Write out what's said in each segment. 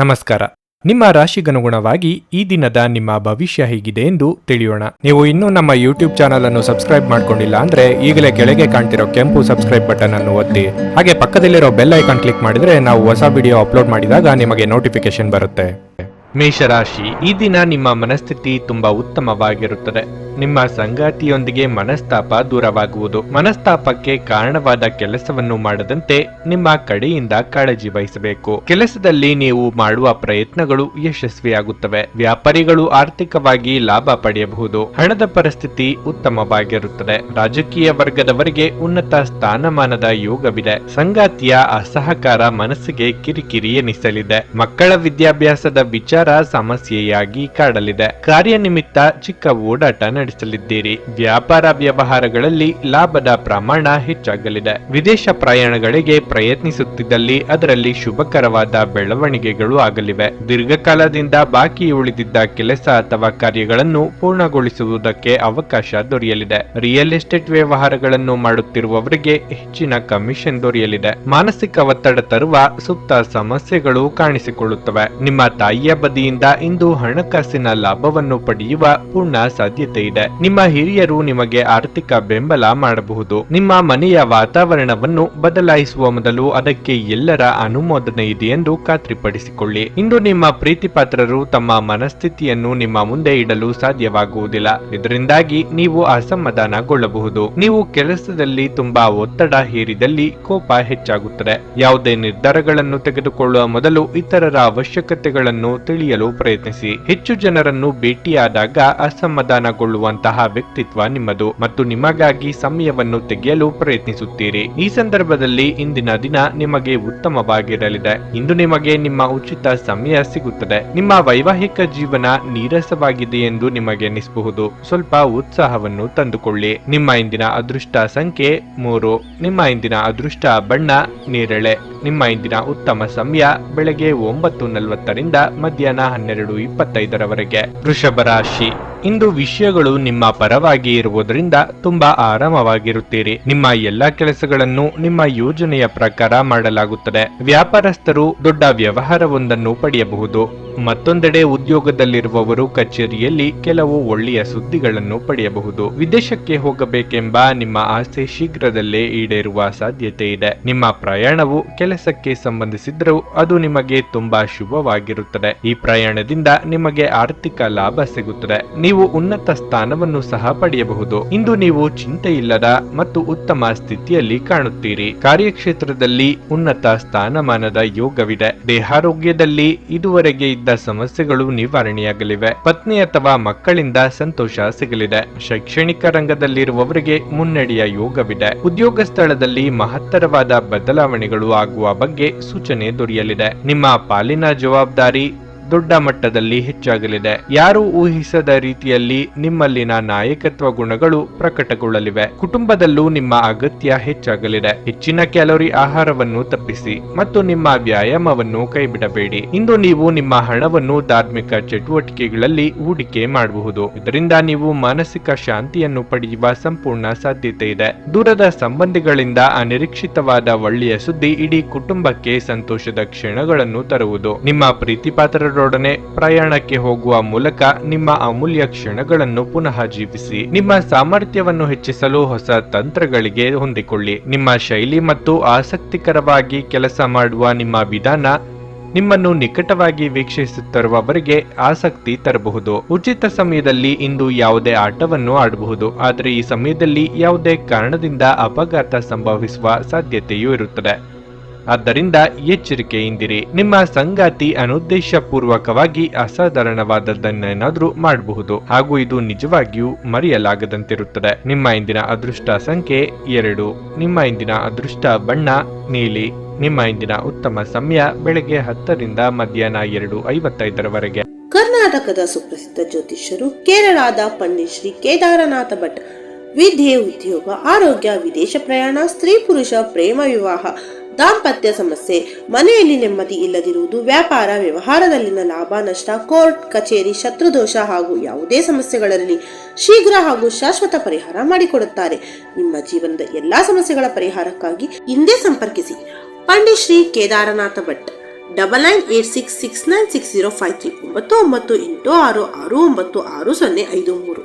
ನಮಸ್ಕಾರ. ನಿಮ್ಮ ರಾಶಿಗನುಗುಣವಾಗಿ ಈ ದಿನದ ನಿಮ್ಮ ಭವಿಷ್ಯ ಹೇಗಿದೆ ಎಂದು ತಿಳಿಯೋಣ. ನೀವು ಇನ್ನೂ ನಮ್ಮ ಯೂಟ್ಯೂಬ್ ಚಾನಲ್ ಅನ್ನು ಸಬ್ಸ್ಕ್ರೈಬ್ ಮಾಡ್ಕೊಂಡಿಲ್ಲ ಅಂದ್ರೆ ಈಗಲೇ ಕೆಳಗೆ ಕಾಣ್ತಿರೋ ಕೆಂಪು ಸಬ್ಸ್ಕ್ರೈಬ್ ಬಟನ್ ಅನ್ನು ಒತ್ತಿ. ಹಾಗೆ ಪಕ್ಕದಲ್ಲಿರೋ ಬೆಲ್ ಐಕಾನ್ ಕ್ಲಿಕ್ ಮಾಡಿದ್ರೆ ನಾವು ಹೊಸ ವಿಡಿಯೋ ಅಪ್ಲೋಡ್ ಮಾಡಿದಾಗ ನಿಮಗೆ ನೋಟಿಫಿಕೇಶನ್ ಬರುತ್ತೆ. ಮೇಷರಾಶಿ, ಈ ದಿನ ನಿಮ್ಮ ಮನಸ್ಥಿತಿ ತುಂಬಾ ಉತ್ತಮವಾಗಿರುತ್ತದೆ. ನಿಮ್ಮ ಸಂಗಾತಿಯೊಂದಿಗೆ ಮನಸ್ತಾಪ ದೂರವಾಗುವುದು. ಮನಸ್ತಾಪಕ್ಕೆ ಕಾರಣವಾದ ಕೆಲಸವನ್ನು ಮಾಡದಂತೆ ನಿಮ್ಮ ಕಡೆಯಿಂದ ಕಾಳಜಿ ವಹಿಸಬೇಕು. ಕೆಲಸದಲ್ಲಿ ನೀವು ಮಾಡುವ ಪ್ರಯತ್ನಗಳು ಯಶಸ್ವಿಯಾಗುತ್ತವೆ. ವ್ಯಾಪಾರಿಗಳು ಆರ್ಥಿಕವಾಗಿ ಲಾಭ ಪಡೆಯಬಹುದು. ಹಣದ ಪರಿಸ್ಥಿತಿ ಉತ್ತಮವಾಗಿರುತ್ತದೆ. ರಾಜಕೀಯ ವರ್ಗದವರಿಗೆ ಉನ್ನತ ಸ್ಥಾನಮಾನದ ಯೋಗವಿದೆ. ಸಂಗಾತಿಯ ಅಸಹಕಾರ ಮನಸ್ಸಿಗೆ ಕಿರಿಕಿರಿ ಎನಿಸಲಿದೆ. ಮಕ್ಕಳ ವಿದ್ಯಾಭ್ಯಾಸದ ವಿಚಾರ ಸಮಸ್ಯೆಯಾಗಿ ಕಾಡಲಿದೆ. ಕಾರ್ಯನಿಮಿತ್ತ ಚಿಕ್ಕ ಓಡಾಟ ನಡೆಸಲಿದ್ದೀರಿ. ವ್ಯಾಪಾರ ವ್ಯವಹಾರಗಳಲ್ಲಿ ಲಾಭದ ಪ್ರಮಾಣ ಹೆಚ್ಚಾಗಲಿದೆ. ವಿದೇಶ ಪ್ರಯಾಣಗಳಿಗೆ ಪ್ರಯತ್ನಿಸುತ್ತಿದ್ದಲ್ಲಿ ಅದರಲ್ಲಿ ಶುಭಕರವಾದ ಬೆಳವಣಿಗೆಗಳು ಆಗಲಿವೆ. ದೀರ್ಘಕಾಲದಿಂದ ಬಾಕಿ ಉಳಿದಿದ್ದ ಕೆಲಸ ಅಥವಾ ಕಾರ್ಯಗಳನ್ನು ಪೂರ್ಣಗೊಳಿಸುವುದಕ್ಕೆ ಅವಕಾಶ ದೊರೆಯಲಿದೆ. ರಿಯಲ್ ಎಸ್ಟೇಟ್ ವ್ಯವಹಾರಗಳನ್ನು ಮಾಡುತ್ತಿರುವವರಿಗೆ ಹೆಚ್ಚಿನ ಕಮಿಷನ್ ದೊರೆಯಲಿದೆ. ಮಾನಸಿಕ ಒತ್ತಡ ತರುವ ಸುಪ್ತ ಸಮಸ್ಯೆಗಳು ಕಾಣಿಸಿಕೊಳ್ಳುತ್ತವೆ. ನಿಮ್ಮ ತಾಯಿಯ ಬದಿಯಿಂದ ಇಂದು ಹಣಕಾಸಿನ ಲಾಭವನ್ನು ಪಡೆಯುವ ಪೂರ್ಣ ಸಾಧ್ಯತೆ ಇದೆ. ನಿಮ್ಮ ಹಿರಿಯರು ನಿಮಗೆ ಆರ್ಥಿಕ ಬೆಂಬಲ ಮಾಡಬಹುದು. ನಿಮ್ಮ ಮನೆಯ ವಾತಾವರಣವನ್ನು ಬದಲಾಯಿಸುವ ಮೊದಲು ಅದಕ್ಕೆ ಎಲ್ಲರ ಅನುಮೋದನೆ ಇದೆ ಎಂದು ಖಾತ್ರಿಪಡಿಸಿಕೊಳ್ಳಿ. ಇಂದು ನಿಮ್ಮ ಪ್ರೀತಿ ಪಾತ್ರರು ತಮ್ಮ ಮನಸ್ಥಿತಿಯನ್ನು ನಿಮ್ಮ ಮುಂದೆ ಇಡಲು ಸಾಧ್ಯವಾಗುವುದಿಲ್ಲ. ಇದರಿಂದಾಗಿ ನೀವು ಅಸಮಾಧಾನಗೊಳ್ಳಬಹುದು. ನೀವು ಕೆಲಸದಲ್ಲಿ ತುಂಬಾ ಒತ್ತಡ ಹೇರಿದಲ್ಲಿ ಕೋಪ ಹೆಚ್ಚಾಗುತ್ತದೆ. ಯಾವುದೇ ನಿರ್ಧಾರಗಳನ್ನು ತೆಗೆದುಕೊಳ್ಳುವ ಮೊದಲು ಇತರರ ಅವಶ್ಯಕತೆಗಳನ್ನು ತಿಳಿಯಲು ಪ್ರಯತ್ನಿಸಿ. ಹೆಚ್ಚು ಜನರನ್ನು ಭೇಟಿಯಾದಾಗ ಅಸಮಾಧಾನಗೊಳ್ಳುವಂತಹ ವ್ಯಕ್ತಿತ್ವ ನಿಮ್ಮದು ಮತ್ತು ನಿಮಗಾಗಿ ಸಮಯವನ್ನು ತೆಗೆಯಲು ಪ್ರಯತ್ನಿಸುತ್ತೀರಿ. ಈ ಸಂದರ್ಭದಲ್ಲಿ ಇಂದಿನ ದಿನ ನಿಮಗೆ ಉತ್ತಮವಾಗಿರಲಿದೆ. ಇಂದು ನಿಮಗೆ ನಿಮ್ಮ ಉಚಿತ ಸಮಯ ಸಿಗುತ್ತದೆ. ನಿಮ್ಮ ವೈವಾಹಿಕ ಜೀವನ ನೀರಸವಾಗಿದೆ ಎಂದು ನಿಮಗೆ ಅನಿಸಬಹುದು. ಸ್ವಲ್ಪ ಉತ್ಸಾಹವನ್ನು ತಂದುಕೊಳ್ಳಿ. ನಿಮ್ಮ ಇಂದಿನ ಅದೃಷ್ಟ ಸಂಖ್ಯೆ 3. ನಿಮ್ಮ ಇಂದಿನ ಅದೃಷ್ಟ ಬಣ್ಣ ನೇರಳೆ. ನಿಮ್ಮ ಇಂದಿನ ಉತ್ತಮ ಸಮಯ ಬೆಳಗ್ಗೆ 9:40ರಿಂದ ಮಧ್ಯಾಹ್ನ 12:25ರವರೆಗೆ. ವೃಷಭ ರಾಶಿ, ಇಂದು ವಿಷಯಗಳು ನಿಮ್ಮ ಪರವಾಗಿ ಇರುವುದರಿಂದ ತುಂಬಾ ಆರಾಮವಾಗಿರುತ್ತೀರಿ. ನಿಮ್ಮ ಎಲ್ಲಾ ಕೆಲಸಗಳನ್ನು ನಿಮ್ಮ ಯೋಜನೆಯ ಪ್ರಕಾರ ಮಾಡಲಾಗುತ್ತದೆ. ವ್ಯಾಪಾರಸ್ಥರು ದೊಡ್ಡ ವ್ಯವಹಾರವೊಂದನ್ನು ಪಡೆಯಬಹುದು. ಮತ್ತೊಂದೆಡೆ ಉದ್ಯೋಗದಲ್ಲಿರುವವರು ಕಚೇರಿಯಲ್ಲಿ ಕೆಲವು ಒಳ್ಳೆಯ ಸುದ್ದಿಗಳನ್ನು ಪಡೆಯಬಹುದು. ವಿದೇಶಕ್ಕೆ ಹೋಗಬೇಕೆಂಬ ನಿಮ್ಮ ಆಸೆ ಶೀಘ್ರದಲ್ಲೇ ಈಡೇರುವ ಸಾಧ್ಯತೆ ಇದೆ. ನಿಮ್ಮ ಪ್ರಯಾಣವು ಕೆಲಸಕ್ಕೆ ಸಂಬಂಧಿಸಿದ್ದರೂ ಅದು ನಿಮಗೆ ತುಂಬಾ ಶುಭವಾಗಿರುತ್ತದೆ. ಈ ಪ್ರಯಾಣದಿಂದ ನಿಮಗೆ ಆರ್ಥಿಕ ಲಾಭ ಸಿಗುತ್ತದೆ. ನೀವು ಉನ್ನತ ಸ್ಥಾನವನ್ನು ಸಹ ಪಡೆಯಬಹುದು. ಇಂದು ನೀವು ಚಿಂತೆ ಇಲ್ಲದ ಮತ್ತು ಉತ್ತಮ ಸ್ಥಿತಿಯಲ್ಲಿ ಕಾಣುತ್ತೀರಿ. ಕಾರ್ಯಕ್ಷೇತ್ರದಲ್ಲಿ ಉನ್ನತ ಸ್ಥಾನಮಾನದ ಯೋಗವಿದೆ. ದೇಹಾರೋಗ್ಯದಲ್ಲಿ ಇದುವರೆಗೆ ಇದ್ದ ಸಮಸ್ಯೆಗಳು ನಿವಾರಣೆಯಾಗಲಿವೆ. ಪತ್ನಿ ಅಥವಾ ಮಕ್ಕಳಿಂದ ಸಂತೋಷ ಸಿಗಲಿದೆ. ಶೈಕ್ಷಣಿಕ ರಂಗದಲ್ಲಿರುವವರಿಗೆ ಮುನ್ನಡೆಯ ಯೋಗವಿದೆ. ಉದ್ಯೋಗ ಸ್ಥಳದಲ್ಲಿ ಮಹತ್ತರವಾದ ಬದಲಾವಣೆಗಳು ಆಗುವ ಬಗ್ಗೆ ಸೂಚನೆ ದೊರೆಯಲಿದೆ. ನಿಮ್ಮ ಪಾಲಿನ ಜವಾಬ್ದಾರಿ ದೊಡ್ಡ ಮಟ್ಟದಲ್ಲಿ ಹೆಚ್ಚಾಗಲಿದೆ. ಯಾರು ಊಹಿಸದ ರೀತಿಯಲ್ಲಿ ನಿಮ್ಮಲ್ಲಿನ ನಾಯಕತ್ವ ಗುಣಗಳು ಪ್ರಕಟಗೊಳ್ಳಲಿವೆ. ಕುಟುಂಬದಲ್ಲೂ ನಿಮ್ಮ ಅಗತ್ಯ ಹೆಚ್ಚಾಗಲಿದೆ. ಹೆಚ್ಚಿನ ಕ್ಯಾಲೋರಿ ಆಹಾರವನ್ನು ತಪ್ಪಿಸಿ ಮತ್ತು ನಿಮ್ಮ ವ್ಯಾಯಾಮವನ್ನು ಕೈಬಿಡಬೇಡಿ. ಇಂದು ನೀವು ನಿಮ್ಮ ಹಣವನ್ನು ಧಾರ್ಮಿಕ ಚಟುವಟಿಕೆಗಳಲ್ಲಿ ಹೂಡಿಕೆ ಮಾಡಬಹುದು. ಇದರಿಂದ ನೀವು ಮಾನಸಿಕ ಶಾಂತಿಯನ್ನು ಪಡೆಯುವ ಸಂಪೂರ್ಣ ಸಾಧ್ಯತೆ ಇದೆ. ದೂರದ ಸಂಬಂಧಿಗಳಿಂದ ಅನಿರೀಕ್ಷಿತವಾದ ಒಳ್ಳೆಯ ಸುದ್ದಿ ಇಡೀ ಕುಟುಂಬಕ್ಕೆ ಸಂತೋಷದ ಕ್ಷಣಗಳನ್ನು ತರುವುದು. ನಿಮ್ಮ ಪ್ರೀತಿಪಾತ್ರರೊಡನೆ ಪ್ರಯಾಣಕ್ಕೆ ಹೋಗುವ ಮೂಲಕ ನಿಮ್ಮ ಅಮೂಲ್ಯ ಕ್ಷಣಗಳನ್ನು ಪುನಃ ಜೀವಿಸಿ. ನಿಮ್ಮ ಸಾಮರ್ಥ್ಯವನ್ನು ಹೆಚ್ಚಿಸಲು ಹೊಸ ತಂತ್ರಗಳಿಗೆ ಹೊಂದಿಕೊಳ್ಳಿ. ನಿಮ್ಮ ಶೈಲಿ ಮತ್ತು ಆಸಕ್ತಿಕರವಾಗಿ ಕೆಲಸ ಮಾಡುವ ನಿಮ್ಮ ವಿಧಾನ ನಿಮ್ಮನ್ನು ನಿಕಟವಾಗಿ ವೀಕ್ಷಿಸುತ್ತಿರುವವರಿಗೆ ಆಸಕ್ತಿ ತರಬಹುದು. ಉಚಿತ ಸಮಯದಲ್ಲಿ ಇಂದು ಯಾವುದೇ ಆಟವನ್ನು ಆಡಬಹುದು. ಆದರೆ ಈ ಸಮಯದಲ್ಲಿ ಯಾವುದೇ ಕಾರಣದಿಂದ ಅಪಘಾತ ಸಂಭವಿಸುವ ಸಾಧ್ಯತೆಯೂ ಇರುತ್ತದೆ. ಆದ್ದರಿಂದ ಎಚ್ಚರಿಕೆಯಿಂದಿರಿ. ನಿಮ್ಮ ಸಂಗಾತಿ ಅನುದ್ದೇಶಪೂರ್ವಕವಾಗಿ ಅಸಾಧಾರಣವಾದದ್ದನ್ನೇನಾದ್ರೂ ಮಾಡಬಹುದು ಹಾಗೂ ಇದು ನಿಜವಾಗಿಯೂ ಮರೆಯಲಾಗದಂತಿರುತ್ತದೆ. ನಿಮ್ಮ ಇಂದಿನ ಅದೃಷ್ಟ ಸಂಖ್ಯೆ 2. ನಿಮ್ಮ ಇಂದಿನ ಅದೃಷ್ಟ ಬಣ್ಣ ನೀಲಿ. ನಿಮ್ಮ ಇಂದಿನ ಉತ್ತಮ ಸಮಯ ಬೆಳಗ್ಗೆ 10ರಿಂದ ಮಧ್ಯಾಹ್ನ 2:55ರವರೆಗೆ. ಕರ್ನಾಟಕದ ಸುಪ್ರಸಿದ್ಧ ಜ್ಯೋತಿಷ್ಯರು ಕೇರಳದ ಪಂಡಿತ್ ಶ್ರೀ ಕೇದಾರನಾಥ ಭಟ್. ವಿದ್ಯೆ, ಉದ್ಯೋಗ, ಆರೋಗ್ಯ, ವಿದೇಶ ಪ್ರಯಾಣ, ಸ್ತ್ರೀ ಪುರುಷ ಪ್ರೇಮ ವಿವಾಹ, ದಾಂಪತ್ಯ ಸಮಸ್ಯೆ, ಮನೆಯಲ್ಲಿ ನೆಮ್ಮದಿ ಇಲ್ಲದಿರುವುದು, ವ್ಯಾಪಾರ ವ್ಯವಹಾರದಲ್ಲಿನ ಲಾಭ ನಷ್ಟ, ಕೋರ್ಟ್ ಕಚೇರಿ, ಶತ್ರುದೋಷ ಹಾಗೂ ಯಾವುದೇ ಸಮಸ್ಯೆಗಳಲ್ಲಿ ಶೀಘ್ರ ಹಾಗೂ ಶಾಶ್ವತ ಪರಿಹಾರ ಮಾಡಿಕೊಡುತ್ತಾರೆ. ನಿಮ್ಮ ಜೀವನದ ಎಲ್ಲಾ ಸಮಸ್ಯೆಗಳ ಪರಿಹಾರಕ್ಕಾಗಿ ಹಿಂದೆ ಸಂಪರ್ಕಿಸಿ ಪಂಡಿತ್ ಶ್ರೀ ಕೇದಾರನಾಥ ಭಟ್. 9986696053 9986669053.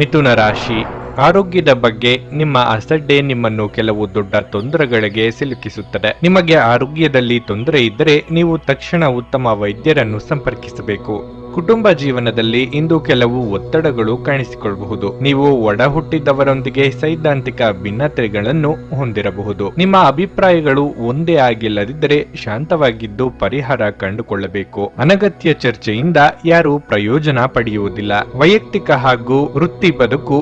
ಮಿಥುನ ರಾಶಿ. ಆರೋಗ್ಯದ ಬಗ್ಗೆ ನಿಮ್ಮ ಅಸಡ್ಡೆ ನಿಮ್ಮನ್ನು ಕೆಲವು ದೊಡ್ಡ ತೊಂದರೆಗಳಿಗೆ ಸಿಲುಕಿಸುತ್ತದೆ. ನಿಮಗೆ ಆರೋಗ್ಯದಲ್ಲಿ ತೊಂದರೆ ಇದ್ದರೆ ನೀವು ತಕ್ಷಣ ಉತ್ತಮ ವೈದ್ಯರನ್ನು ಸಂಪರ್ಕಿಸಬೇಕು. ಕುಟುಂಬ ಜೀವನದಲ್ಲಿ ಇಂದು ಕೆಲವು ಒತ್ತಡಗಳು ಕಾಣಿಸಿಕೊಳ್ಳಬಹುದು. ನೀವು ಒಡ ಹುಟ್ಟಿದವರೊಂದಿಗೆ ಸೈದ್ಧಾಂತಿಕ ಭಿನ್ನತೆಗಳನ್ನು ಹೊಂದಿರಬಹುದು. ನಿಮ್ಮ ಅಭಿಪ್ರಾಯಗಳು ಒಂದೇ ಆಗಿಲ್ಲದಿದ್ದರೆ ಶಾಂತವಾಗಿದ್ದು ಪರಿಹಾರ ಕಂಡುಕೊಳ್ಳಬೇಕು. ಅನಗತ್ಯ ಚರ್ಚೆಯಿಂದ ಯಾರೂ ಪ್ರಯೋಜನ ಪಡೆಯುವುದಿಲ್ಲ. ವೈಯಕ್ತಿಕ ಹಾಗೂ ವೃತ್ತಿ ಬದುಕು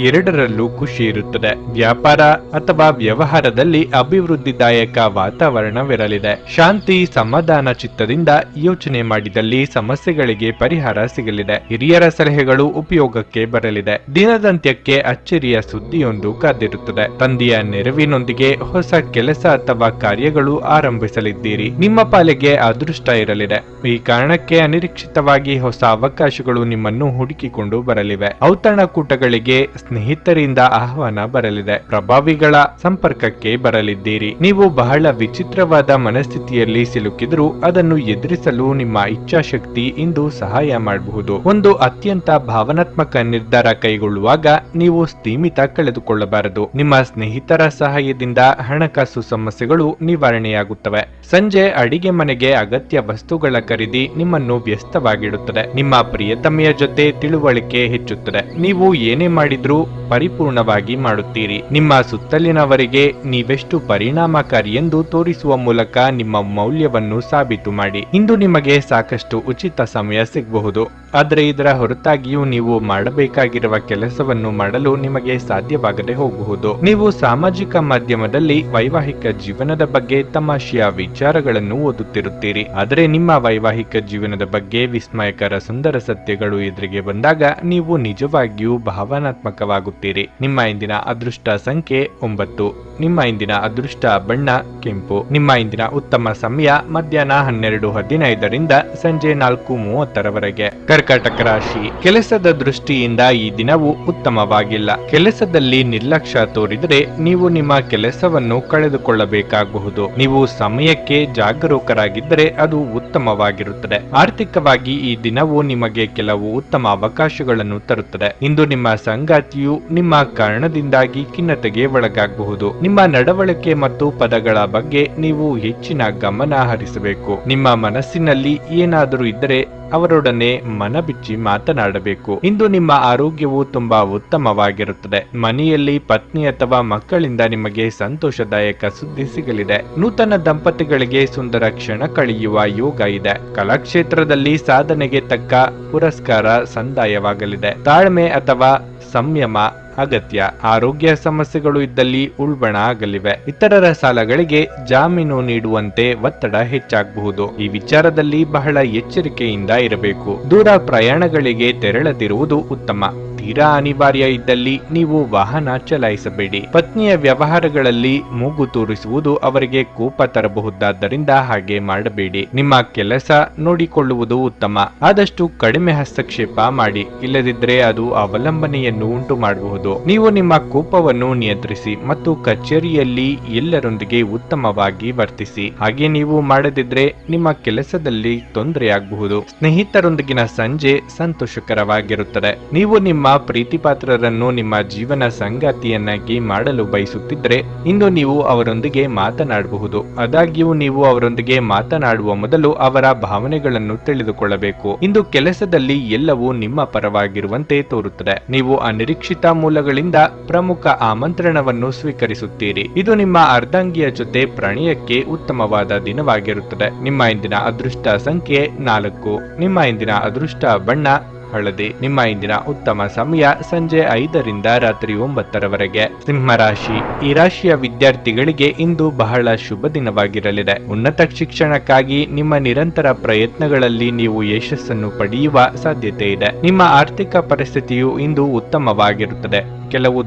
ಎರಡರಲ್ಲೂ ಖುಷಿ ಇರುತ್ತದೆ. ವ್ಯಾಪಾರ ಅಥವಾ ವ್ಯವಹಾರದಲ್ಲಿ ಅಭಿವೃದ್ಧಿದಾಯಕ ವಾತಾವರಣವಿರಲಿದೆ. ಶಾಂತಿ ಸಮಾಧಾನ ಚಿತ್ತದಿಂದ ಯೋಚನೆ ಮಾಡಿದಲ್ಲಿ ಸಮಸ್ಯೆಗಳಿಗೆ ಪರಿಹಾರ ಸಿಗಲಿದೆ. ಹಿರಿಯರ ಸಲಹೆಗಳು ಉಪಯೋಗಕ್ಕೆ ಬರಲಿದೆ. ದಿನದಂತ್ಯಕ್ಕೆ ಅಚ್ಚರಿಯ ಸುದ್ದಿಯೊಂದು ಕಾದಿರುತ್ತದೆ. ತಂದೆಯ ನೆರವಿನೊಂದಿಗೆ ಹೊಸ ಕೆಲಸ ಅಥವಾ ಕಾರ್ಯಗಳು ಆರಂಭಿಸಲಿದ್ದೀರಿ. ನಿಮ್ಮ ಪಾಲಿಗೆ ಅದೃಷ್ಟ ಇರಲಿದೆ. ಈ ಕಾರಣಕ್ಕೆ ಅನಿರೀಕ್ಷಿತವಾಗಿ ಹೊಸ ಅವಕಾಶಗಳು ನಿಮ್ಮನ್ನು ಹುಡುಕಿಕೊಂಡು ಬರಲಿವೆ. ಔತಣಕೂಟಗಳಿಗೆ ಸ್ನೇಹಿತರಿಂದ ಆಹ್ವಾನ ಬರಲಿದೆ. ಪ್ರಭಾವಿಗಳ ಸಂಪರ್ಕಕ್ಕೆ ಬರಲಿದ್ದೀರಿ. ನೀವು ಬಹಳ ವಿಚಿತ್ರವಾದ ಮನಸ್ಥಿತಿಯಲ್ಲಿ ಸಿಲುಕಿದರೂ ಅದನ್ನು ಎದುರಿಸಲು ನಿಮ್ಮ ಇಚ್ಛಾಶಕ್ತಿ ಇಂದು ಸಹಾಯ ಮಾಡಬಹುದು. ಒಂದು ಅತ್ಯಂತ ಭಾವನಾತ್ಮಕ ನಿರ್ಧಾರ ಕೈಗೊಳ್ಳುವಾಗ ನೀವು ಸ್ಥೀಮಿತ ಕಳೆದುಕೊಳ್ಳಬಾರದು. ನಿಮ್ಮ ಸ್ನೇಹಿತರ ಸಹಾಯದಿಂದ ಹಣಕಾಸು ಸಮಸ್ಯೆಗಳು ನಿವಾರಣೆಯಾಗುತ್ತವೆ. ಸಂಜೆ ಅಡಿಗೆ ಮನೆಗೆ ಅಗತ್ಯ ವಸ್ತುಗಳ ಖರೀದಿ ನಿಮ್ಮನ್ನು ವ್ಯಸ್ತವಾಗಿಡುತ್ತದೆ. ನಿಮ್ಮ ಪ್ರಿಯತಮೆಯ ಜೊತೆ ತಿಳುವಳಿಕೆ ಹೆಚ್ಚುತ್ತದೆ. ನೀವು ಏನೇ ಮಾಡಿದ್ರೂ ಪರಿಪೂರ್ಣವಾಗಿ ಮಾಡುತ್ತೀರಿ. ನಿಮ್ಮ ಸುತ್ತಲಿನವರಿಗೆ ನೀವೆಷ್ಟು ಪರಿಣಾಮಕಾರಿ ಎಂದು ತೋರಿಸುವ ಮೂಲಕ ನಿಮ್ಮ ಮೌಲ್ಯವನ್ನು ಸಾಬೀತು ಮಾಡಿ. ಇಂದು ನಿಮಗೆ ಸಾಕಷ್ಟು ಉಚಿತ ಸಮಯ ಸಿಗಬಹುದು. ಆದರೆ ಇದರ ಹೊರತಾಗಿಯೂ ನೀವು ಮಾಡಬೇಕಾಗಿರುವ ಕೆಲಸವನ್ನು ಮಾಡಲು ನಿಮಗೆ ಸಾಧ್ಯವಾಗದೆ ಹೋಗಬಹುದು. ನೀವು ಸಾಮಾಜಿಕ ಮಾಧ್ಯಮದಲ್ಲಿ ವೈವಾಹಿಕ ಜೀವನದ ಬಗ್ಗೆ ತಮಾಷೆಯ ವಿಚಾರಗಳನ್ನು ಓದುತ್ತಿರುತ್ತೀರಿ. ಆದರೆ ನಿಮ್ಮ ವೈವಾಹಿಕ ಜೀವನದ ಬಗ್ಗೆ ವಿಸ್ಮಯಕರ ಸುಂದರ ಸತ್ಯಗಳು ಎದುರಿಗೆ ಬಂದಾಗ ನೀವು ನಿಜವಾಗಿಯೂ ಭಾವನಾತ್ಮಕವಾಗುತ್ತೀರಿ. ನಿಮ್ಮ ಇಂದಿನ ಅದೃಷ್ಟ ಸಂಖ್ಯೆ 9. ನಿಮ್ಮ ಇಂದಿನ ಅದೃಷ್ಟ ಬಣ್ಣ ಕೆಂಪು. ನಿಮ್ಮ ಇಂದಿನ ಉತ್ತಮ ಸಮಯ ಮಧ್ಯಾಹ್ನ 12:15 ಸಂಜೆ 4:30 ಕರ್ಕಾಟಕ ರಾಶಿ. ಕೆಲಸದ ದೃಷ್ಟಿಯಿಂದ ಈ ದಿನವು ಉತ್ತಮವಾಗಿಲ್ಲ. ಕೆಲಸದಲ್ಲಿ ನಿರ್ಲಕ್ಷ್ಯ ತೋರಿದರೆ ನೀವು ನಿಮ್ಮ ಕೆಲಸವನ್ನು ಕಳೆದುಕೊಳ್ಳಬೇಕಾಗಬಹುದು. ನೀವು ಸಮಯಕ್ಕೆ ಜಾಗರೂಕರಾಗಿದ್ದರೆ ಅದು ಉತ್ತಮವಾಗಿರುತ್ತದೆ. ಆರ್ಥಿಕವಾಗಿ ಈ ದಿನವು ನಿಮಗೆ ಕೆಲವು ಉತ್ತಮ ಅವಕಾಶಗಳನ್ನು ತರುತ್ತದೆ. ಇಂದು ನಿಮ್ಮ ಸಂಗಾತಿಯು ನಿಮ್ಮ ಕಾರಣದಿಂದಾಗಿ ಖಿನ್ನತೆಗೆ ಒಳಗಾಗಬಹುದು. ನಿಮ್ಮ ನಡವಳಿಕೆ ಮತ್ತು ಪದಗಳ ಬಗ್ಗೆ ನೀವು ಹೆಚ್ಚಿನ ಗಮನ ಹರಿಸಬೇಕು. ನಿಮ್ಮ ಮನಸ್ಸಿನಲ್ಲಿ ಏನಾದರೂ ಇದ್ದರೆ ಅವರೊಡನೆ ಮನಬಿಚ್ಚಿ ಮಾತನಾಡಬೇಕು. ಇಂದು ನಿಮ್ಮ ಆರೋಗ್ಯವು ತುಂಬಾ ಉತ್ತಮವಾಗಿರುತ್ತದೆ. ಮನೆಯಲ್ಲಿ ಪತ್ನಿ ಅಥವಾ ಮಕ್ಕಳಿಂದ ನಿಮಗೆ ಸಂತೋಷದಾಯಕ ಸುದ್ದಿ ಸಿಗಲಿದೆ. ನೂತನ ದಂಪತಿಗಳಿಗೆ ಸುಂದರ ಕ್ಷಣ ಕಳೆಯುವ ಯೋಗ ಇದೆ. ಕಲಾಕ್ಷೇತ್ರದಲ್ಲಿ ಸಾಧನೆಗೆ ತಕ್ಕ ಪುರಸ್ಕಾರ ಸಂದಾಯವಾಗಲಿದೆ. ತಾಳ್ಮೆ ಅಥವಾ ಸಂಯಮ ಅಗತ್ಯ. ಆರೋಗ್ಯ ಸಮಸ್ಯೆಗಳು ಇದ್ದಲ್ಲಿ ಉಲ್ಬಣ ಆಗಲಿವೆ. ಇತರರ ಸಾಲಗಳಿಗೆ ಜಾಮೀನು ನೀಡುವಂತೆ ಒತ್ತಡ ಹೆಚ್ಚಾಗಬಹುದು. ಈ ವಿಚಾರದಲ್ಲಿ ಬಹಳ ಎಚ್ಚರಿಕೆಯಿಂದ ಇರಬೇಕು. ದೂರ ಪ್ರಯಾಣಗಳಿಗೆ ತೆರಳದಿರುವುದು ಉತ್ತಮ. ತೀರಾ ಅನಿವಾರ್ಯ ಇದ್ದಲ್ಲಿ ನೀವು ವಾಹನ ಚಲಾಯಿಸಬೇಡಿ. ಪತ್ನಿಯ ವ್ಯವಹಾರಗಳಲ್ಲಿ ಮೂಗು ತೋರಿಸುವುದು ಅವರಿಗೆ ಕೋಪ ತರಬಹುದಾದ್ದರಿಂದ ಹಾಗೆ ಮಾಡಬೇಡಿ. ನಿಮ್ಮ ಕೆಲಸ ನೋಡಿಕೊಳ್ಳುವುದು ಉತ್ತಮ. ಆದಷ್ಟು ಕಡಿಮೆ ಹಸ್ತಕ್ಷೇಪ ಮಾಡಿ, ಇಲ್ಲದಿದ್ದರೆ ಅದು ಅವಲಂಬನೆಯನ್ನು ಉಂಟು ಮಾಡಬಹುದು. ನೀವು ನಿಮ್ಮ ಕೋಪವನ್ನು ನಿಯಂತ್ರಿಸಿ ಮತ್ತು ಕಚೇರಿಯಲ್ಲಿ ಎಲ್ಲರೊಂದಿಗೆ ಉತ್ತಮವಾಗಿ ವರ್ತಿಸಿ. ಹಾಗೆ ನೀವು ಮಾಡದಿದ್ರೆ ನಿಮ್ಮ ಕೆಲಸದಲ್ಲಿ ತೊಂದರೆಯಾಗಬಹುದು. ಸ್ನೇಹಿತರೊಂದಿಗಿನ ಸಂಜೆ ಸಂತೋಷಕರವಾಗಿರುತ್ತದೆ. ನೀವು ನಿಮ್ಮ ಪ್ರೀತಿಪಾತ್ರರನ್ನು ನಿಮ್ಮ ಜೀವನ ಸಂಗಾತಿಯನ್ನಾಗಿ ಮಾಡಲು ಬಯಸುತ್ತಿದ್ದರೆ ಇಂದು ನೀವು ಅವರೊಂದಿಗೆ ಮಾತನಾಡಬಹುದು. ಆದಾಗ್ಯೂ ನೀವು ಅವರೊಂದಿಗೆ ಮಾತನಾಡುವ ಮೊದಲು ಅವರ ಭಾವನೆಗಳನ್ನು ತಿಳಿದುಕೊಳ್ಳಬೇಕು. ಇಂದು ಕೆಲಸದಲ್ಲಿ ಎಲ್ಲವೂ ನಿಮ್ಮ ಪರವಾಗಿರುವಂತೆ ತೋರುತ್ತದೆ. ನೀವು ಅನಿರೀಕ್ಷಿತ ಮೂಲಗಳಿಂದ ಪ್ರಮುಖ ಆಮಂತ್ರಣವನ್ನು ಸ್ವೀಕರಿಸುತ್ತೀರಿ. ಇದು ನಿಮ್ಮ ಅರ್ಧಾಂಗಿಯ ಜೊತೆ ಪ್ರಣಯಕ್ಕೆ ಉತ್ತಮವಾದ ದಿನವಾಗಿರುತ್ತದೆ. ನಿಮ್ಮ ಇಂದಿನ ಅದೃಷ್ಟ ಸಂಖ್ಯೆ 4. ನಿಮ್ಮ ಇಂದಿನ ಅದೃಷ್ಟ ಬಣ್ಣ ಹಳದಿ. ನಿಮ್ಮ ಇಂದಿನ ಉತ್ತಮ ಸಮಯ ಸಂಜೆ 5ರಿಂದ ರಾತ್ರಿ 9ರವರೆಗೆ. ಸಿಂಹರಾಶಿ. ಈ ರಾಶಿಯ ವಿದ್ಯಾರ್ಥಿಗಳಿಗೆ ಇಂದು ಬಹಳ ಶುಭ ದಿನವಾಗಿರಲಿದೆ. ಉನ್ನತ ಶಿಕ್ಷಣಕ್ಕಾಗಿ ನಿಮ್ಮ ನಿರಂತರ ಪ್ರಯತ್ನಗಳಲ್ಲಿ ನೀವು ಯಶಸ್ಸನ್ನು ಪಡೆಯುವ ಸಾಧ್ಯತೆ ಇದೆ. ನಿಮ್ಮ ಆರ್ಥಿಕ ಪರಿಸ್ಥಿತಿಯು ಇಂದು ಉತ್ತಮವಾಗಿರುತ್ತದೆ. ಕೆಲವು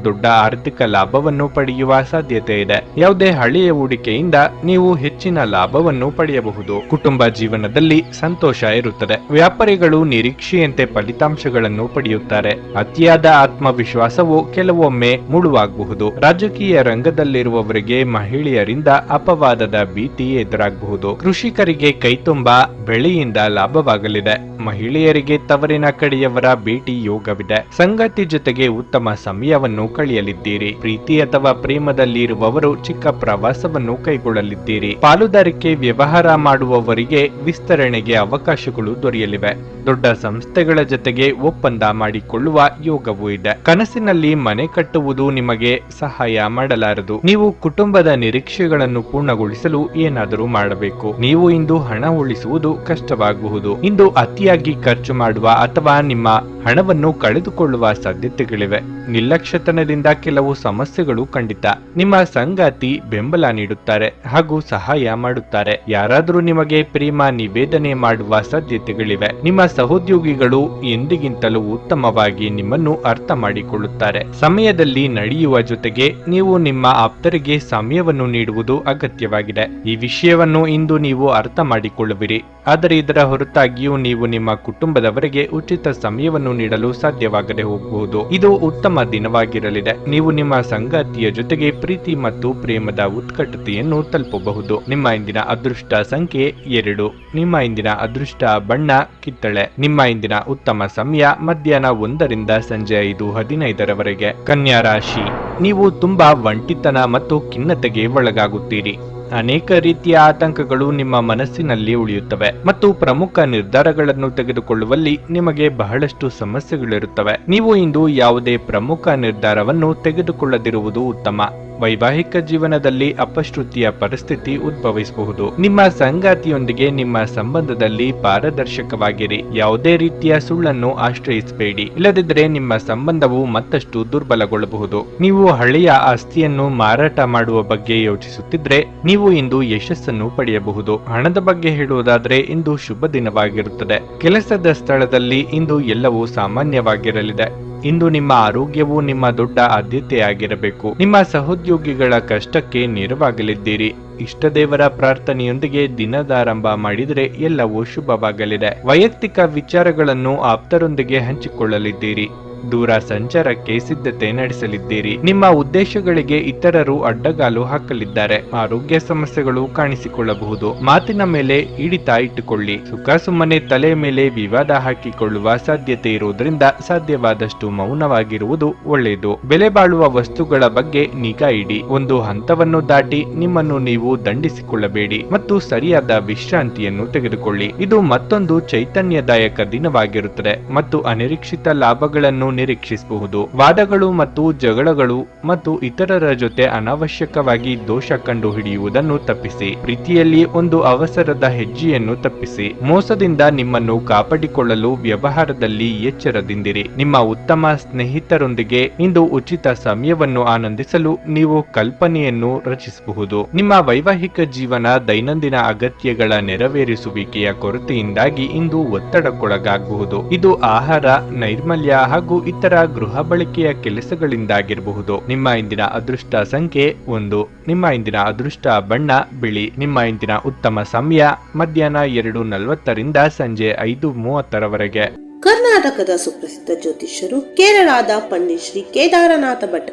ದೊಡ್ಡ ಆರ್ಥಿಕ ಲಾಭವನ್ನು ಪಡೆಯುವ ಸಾಧ್ಯತೆ ಇದೆ. ಯಾವುದೇ ಹಳೆಯ ಹೂಡಿಕೆಯಿಂದ ನೀವು ಹೆಚ್ಚಿನ ಲಾಭವನ್ನು ಪಡೆಯಬಹುದು. ಕುಟುಂಬ ಜೀವನದಲ್ಲಿ ಸಂತೋಷ ಇರುತ್ತದೆ. ವ್ಯಾಪಾರಿಗಳು ನಿರೀಕ್ಷೆಯಂತೆ ಫಲಿತಾಂಶಗಳನ್ನು ಪಡೆಯುತ್ತಾರೆ. ಅತಿಯಾದ ಆತ್ಮವಿಶ್ವಾಸವು ಕೆಲವೊಮ್ಮೆ ಮುಳುವಾಗಬಹುದು. ರಾಜಕೀಯ ರಂಗದಲ್ಲಿರುವವರಿಗೆ ಮಹಿಳೆಯರಿಂದ ಅಪವಾದದ ಭೀತಿ ಎದುರಾಗಬಹುದು. ಕೃಷಿಕರಿಗೆ ಕೈತುಂಬಾ ಬೆಳೆಯಿಂದ ಲಾಭವಾಗಲಿದೆ. ಮಹಿಳೆಯರಿಗೆ ತವರಿನ ಕಡೆಯವರ ಭೇಟಿ ಯೋಗವಿದೆ. ಸಂಗಾತಿ ಜೊತೆಗೆ ಉತ್ತಮ ಸಮಯವನ್ನು ಕಳೆಯಲಿದ್ದೀರಿ. ಪ್ರೀತಿ ಅಥವಾ ಪ್ರೇಮದಲ್ಲಿರುವವರು ಚಿಕ್ಕ ಪ್ರವಾಸವನ್ನು ಕೈಗೊಳ್ಳಲಿದ್ದೀರಿ. ಪಾಲುದಾರಿಕೆ ವ್ಯವಹಾರ ಮಾಡುವವರಿಗೆ ವಿಸ್ತರಣೆಗೆ ಅವಕಾಶಗಳು ದೊರೆಯಲಿವೆ. ದೊಡ್ಡ ಸಂಸ್ಥೆಗಳ ಜೊತೆಗೆ ಒಪ್ಪಂದ ಮಾಡಿಕೊಳ್ಳುವ ಯೋಗವೂ ಇದೆ. ಕನಸಿನಲ್ಲಿ ಮನೆ ಕಟ್ಟುವುದು ನಿಮಗೆ ಸಹಾಯ ಮಾಡಲಾರದು. ನೀವು ಕುಟುಂಬದ ನಿರೀಕ್ಷೆಗಳನ್ನು ಪೂರ್ಣಗೊಳಿಸಲು ಏನಾದರೂ ಮಾಡಬೇಕು. ನೀವು ಇಂದು ಹಣ ಉಳಿಸುವುದು ಕಷ್ಟವಾಗಬಹುದು. ಇಂದು ಅತಿಯಾಗಿ ಖರ್ಚು ಮಾಡುವ ಅಥವಾ ನಿಮ್ಮ ಹಣವನ್ನು ಕಳೆದುಕೊಳ್ಳುವ ಸಾಧ್ಯತೆಗಳಿವೆ. ನಿರ್ಲಕ್ಷ್ಯತನದಿಂದ ಕೆಲವು ಸಮಸ್ಯೆಗಳು ಖಂಡಿತ. ನಿಮ್ಮ ಸಂಗಾತಿ ಬೆಂಬಲ ನೀಡುತ್ತಾರೆ ಹಾಗೂ ಸಹಾಯ ಮಾಡುತ್ತಾರೆ. ಯಾರಾದರೂ ನಿಮಗೆ ಪ್ರೇಮ ನಿವೇದನೆ ಮಾಡುವ ಸಾಧ್ಯತೆಗಳಿವೆ. ನಿಮ್ಮ ಸಹೋದ್ಯೋಗಿಗಳು ಎಂದಿಗಿಂತಲೂ ಉತ್ತಮವಾಗಿ ನಿಮ್ಮನ್ನು ಅರ್ಥ ಮಾಡಿಕೊಳ್ಳುತ್ತಾರೆ. ಸಮಯದಲ್ಲಿ ನಡೆಯುವ ಜೊತೆಗೆ ನೀವು ನಿಮ್ಮ ಆಪ್ತರಿಗೆ ಸಮಯವನ್ನು ನೀಡುವುದು ಅಗತ್ಯವಾಗಿದೆ. ಈ ವಿಷಯವನ್ನು ಇಂದು ನೀವು ಅರ್ಥ ಮಾಡಿಕೊಳ್ಳುವಿರಿ. ಆದರೆ ಇದರ ಹೊರತಾಗಿಯೂ ನೀವು ನಿಮ್ಮ ಕುಟುಂಬದವರಿಗೆ ಉಚಿತ ಸಮಯವನ್ನು ನೀಡಲು ಸಾಧ್ಯವಾಗದೆ ಹೋಗಬಹುದು. ಇದು ಉತ್ತಮ ದಿನವಾಗಿರಲಿದೆ. ನೀವು ನಿಮ್ಮ ಸಂಗಾತಿಯ ಜೊತೆಗೆ ಪ್ರೀತಿ ಮತ್ತು ಪ್ರೇಮದ ಉತ್ಕಟತೆಯನ್ನು ತಲುಪಬಹುದು. ನಿಮ್ಮ ಇಂದಿನ ಅದೃಷ್ಟ ಸಂಖ್ಯೆ 2. ನಿಮ್ಮ ಇಂದಿನ ಅದೃಷ್ಟ ಬಣ್ಣ ಕಿತ್ತಳೆ. ನಿಮ್ಮ ಇಂದಿನ ಉತ್ತಮ ಸಮಯ ಮಧ್ಯಾಹ್ನ 1 ರಿಂದ ಸಂಜೆ 5:15 ಕನ್ಯಾ ರಾಶಿ, ನೀವು ತುಂಬಾ ಒಂಟಿತನ ಮತ್ತು ಖಿನ್ನತೆಗೆ ಒಳಗಾಗುತ್ತೀರಿ. ಅನೇಕ ರೀತಿಯ ಆತಂಕಗಳು ನಿಮ್ಮ ಮನಸ್ಸಿನಲ್ಲಿ ಉಳಿಯುತ್ತವೆ ಮತ್ತು ಪ್ರಮುಖ ನಿರ್ಧಾರಗಳನ್ನು ತೆಗೆದುಕೊಳ್ಳುವಲ್ಲಿ ನಿಮಗೆ ಬಹಳಷ್ಟು ಸಮಸ್ಯೆಗಳಿರುತ್ತವೆ. ನೀವು ಇಂದು ಯಾವುದೇ ಪ್ರಮುಖ ನಿರ್ಧಾರವನ್ನು ತೆಗೆದುಕೊಳ್ಳದಿರುವುದು ಉತ್ತಮ. ವೈವಾಹಿಕ ಜೀವನದಲ್ಲಿ ಅಪಶ್ರುತಿಯ ಪರಿಸ್ಥಿತಿ ಉದ್ಭವಿಸಬಹುದು. ನಿಮ್ಮ ಸಂಗಾತಿಯೊಂದಿಗೆ ನಿಮ್ಮ ಸಂಬಂಧದಲ್ಲಿ ಪಾರದರ್ಶಕವಾಗಿರಿ. ಯಾವುದೇ ರೀತಿಯ ಸುಳ್ಳನ್ನು ಆಶ್ರಯಿಸಬೇಡಿ. ಇಲ್ಲದಿದ್ದರೆ ನಿಮ್ಮ ಸಂಬಂಧವು ಮತ್ತಷ್ಟು ದುರ್ಬಲಗೊಳ್ಳಬಹುದು. ನೀವು ಹಳೆಯ ಆಸ್ತಿಯನ್ನು ಮಾರಾಟ ಮಾಡುವ ಬಗ್ಗೆ ಯೋಚಿಸುತ್ತಿದ್ರೆ ನೀವು ಇಂದು ಯಶಸ್ಸನ್ನು ಪಡೆಯಬಹುದು. ಹಣದ ಬಗ್ಗೆ ಹೇಳುವುದಾದ್ರೆ ಇಂದು ಶುಭ ದಿನವಾಗಿರುತ್ತದೆ. ಕೆಲಸದ ಸ್ಥಳದಲ್ಲಿ ಇಂದು ಎಲ್ಲವೂ ಸಾಮಾನ್ಯವಾಗಿರಲಿದೆ. ಇಂದು ನಿಮ್ಮ ಆರೋಗ್ಯವು ನಿಮ್ಮ ದೊಡ್ಡ ಆದ್ಯತೆಯಾಗಿರಬೇಕು. ನಿಮ್ಮ ಸಹೋದ್ಯೋಗಿಗಳ ಕಷ್ಟಕ್ಕೆ ನೆರವಾಗಲಿದ್ದೀರಿ. ಇಷ್ಟದೇವರ ಪ್ರಾರ್ಥನೆಯೊಂದಿಗೆ ದಿನದಾರಂಭ ಮಾಡಿದರೆ ಎಲ್ಲವೂ ಶುಭವಾಗಲಿದೆ. ವೈಯಕ್ತಿಕ ವಿಚಾರಗಳನ್ನು ಆಪ್ತರೊಂದಿಗೆ ಹಂಚಿಕೊಳ್ಳಲಿದ್ದೀರಿ. ದೂರ ಸಂಚಾರಕ್ಕೆ ಸಿದ್ಧತೆ ನಡೆಸಲಿದ್ದೀರಿ. ನಿಮ್ಮ ಉದ್ದೇಶಗಳಿಗೆ ಇತರರು ಅಡ್ಡಗಾಲು ಹಾಕಲಿದ್ದಾರೆ. ಆರೋಗ್ಯ ಸಮಸ್ಯೆಗಳು ಕಾಣಿಸಿಕೊಳ್ಳಬಹುದು. ಮಾತಿನ ಮೇಲೆ ಹಿಡಿತ ಇಟ್ಟುಕೊಳ್ಳಿ. ಸುಖ ಸುಮ್ಮನೆ ತಲೆ ಮೇಲೆ ವಿವಾದ ಹಾಕಿಕೊಳ್ಳುವ ಸಾಧ್ಯತೆ ಇರುವುದರಿಂದ ಸಾಧ್ಯವಾದಷ್ಟು ಮೌನವಾಗಿರುವುದು ಒಳ್ಳೆಯದು. ಬೆಲೆ ಬಾಳುವ ವಸ್ತುಗಳ ಬಗ್ಗೆ ನಿಗಾ ಇಡಿ. ಒಂದು ಹಂತವನ್ನು ದಾಟಿ ನಿಮ್ಮನ್ನು ನೀವು ದಂಡಿಸಿಕೊಳ್ಳಬೇಡಿ ಮತ್ತು ಸರಿಯಾದ ವಿಶ್ರಾಂತಿಯನ್ನು ತೆಗೆದುಕೊಳ್ಳಿ. ಇದು ಮತ್ತೊಂದು ಚೈತನ್ಯದಾಯಕ ದಿನವಾಗಿರುತ್ತದೆ ಮತ್ತು ಅನಿರೀಕ್ಷಿತ ಲಾಭಗಳನ್ನು ನಿರೀಕ್ಷಿಸಬಹುದು. ವಾದಗಳು ಮತ್ತು ಜಗಳಗಳು ಮತ್ತು ಇತರರ ಜೊತೆ ಅನಾವಶ್ಯಕವಾಗಿ ದೋಷ ಕಂಡು ಹಿಡಿಯುವುದನ್ನು ತಪ್ಪಿಸಿ. ಪ್ರೀತಿಯಲ್ಲಿ ಒಂದು ಅವಸರದ ಹೆಜ್ಜೆಯನ್ನು ತಪ್ಪಿಸಿ. ಮೋಸದಿಂದ ನಿಮ್ಮನ್ನು ಕಾಪಾಡಿಕೊಳ್ಳಲು ವ್ಯವಹಾರದಲ್ಲಿ ಎಚ್ಚರದಿಂದಿರಿ. ನಿಮ್ಮ ಉತ್ತಮ ಸ್ನೇಹಿತರೊಂದಿಗೆ ಇಂದು ಉಚಿತ ಸಮಯವನ್ನು ಆನಂದಿಸಲು ನೀವು ಕಲ್ಪನೆಯನ್ನು ರಚಿಸಬಹುದು. ನಿಮ್ಮ ವೈವಾಹಿಕ ಜೀವನ ದೈನಂದಿನ ಅಗತ್ಯಗಳ ನೆರವೇರಿಸುವಿಕೆಯ ಕೊರತೆಯಿಂದಾಗಿ ಇಂದು ಒತ್ತಡಕ್ಕೊಳಗಾಗಬಹುದು. ಇದು ಆಹಾರ, ನೈರ್ಮಲ್ಯ ಹಾಗೂ ಇತರ ಗೃಹ ಬಳಕೆಯ ಕೆಲಸಗಳಿಂದಾಗಿರಬಹುದು. ನಿಮ್ಮ ಇಂದಿನ ಅದೃಷ್ಟ ಸಂಖ್ಯೆ 1. ನಿಮ್ಮ ಇಂದಿನ ಅದೃಷ್ಟ ಬಣ್ಣ ಬಿಳಿ. ನಿಮ್ಮ ಇಂದಿನ ಉತ್ತಮ ಸಮಯ ಮಧ್ಯಾಹ್ನ 2:40 ರಿಂದ ಸಂಜೆ 5:30 ಕರ್ನಾಟಕದ ಸುಪ್ರಸಿದ್ಧ ಜ್ಯೋತಿಷ್ಯರು ಕೇರಳದ ಪಂಡಿತ್ ಶ್ರೀ ಕೇದಾರನಾಥ ಭಟ್.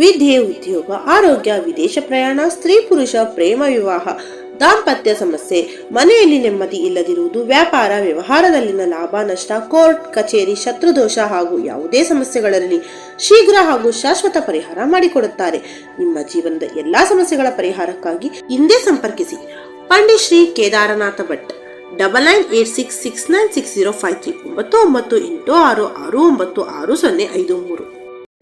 ವಿದ್ಯೆ, ಉದ್ಯೋಗ, ಆರೋಗ್ಯ, ವಿದೇಶ ಪ್ರಯಾಣ, ಸ್ತ್ರೀ ಪುರುಷ ಪ್ರೇಮ ವಿವಾಹ, ದಾಂಪತ್ಯ ಸಮಸ್ಯೆ, ಮನೆಯಲ್ಲಿ ನೆಮ್ಮದಿ ಇಲ್ಲದಿರುವುದು, ವ್ಯಾಪಾರ ವ್ಯವಹಾರದಲ್ಲಿನ ಲಾಭ ನಷ್ಟ, ಕೋರ್ಟ್ ಕಚೇರಿ, ಶತ್ರುದೋಷ ಹಾಗೂ ಯಾವುದೇ ಸಮಸ್ಯೆಗಳಲ್ಲಿ ಶೀಘ್ರ ಹಾಗೂ ಶಾಶ್ವತ ಪರಿಹಾರ ಮಾಡಿಕೊಡುತ್ತಾರೆ. ನಿಮ್ಮ ಜೀವನದ ಎಲ್ಲಾ ಸಮಸ್ಯೆಗಳ ಪರಿಹಾರಕ್ಕಾಗಿ ಹಿಂದೆ ಸಂಪರ್ಕಿಸಿ ಪಂಡಿತ್ ಶ್ರೀ ಕೇದಾರನಾಥ ಭಟ್. 9986696053 9986669053.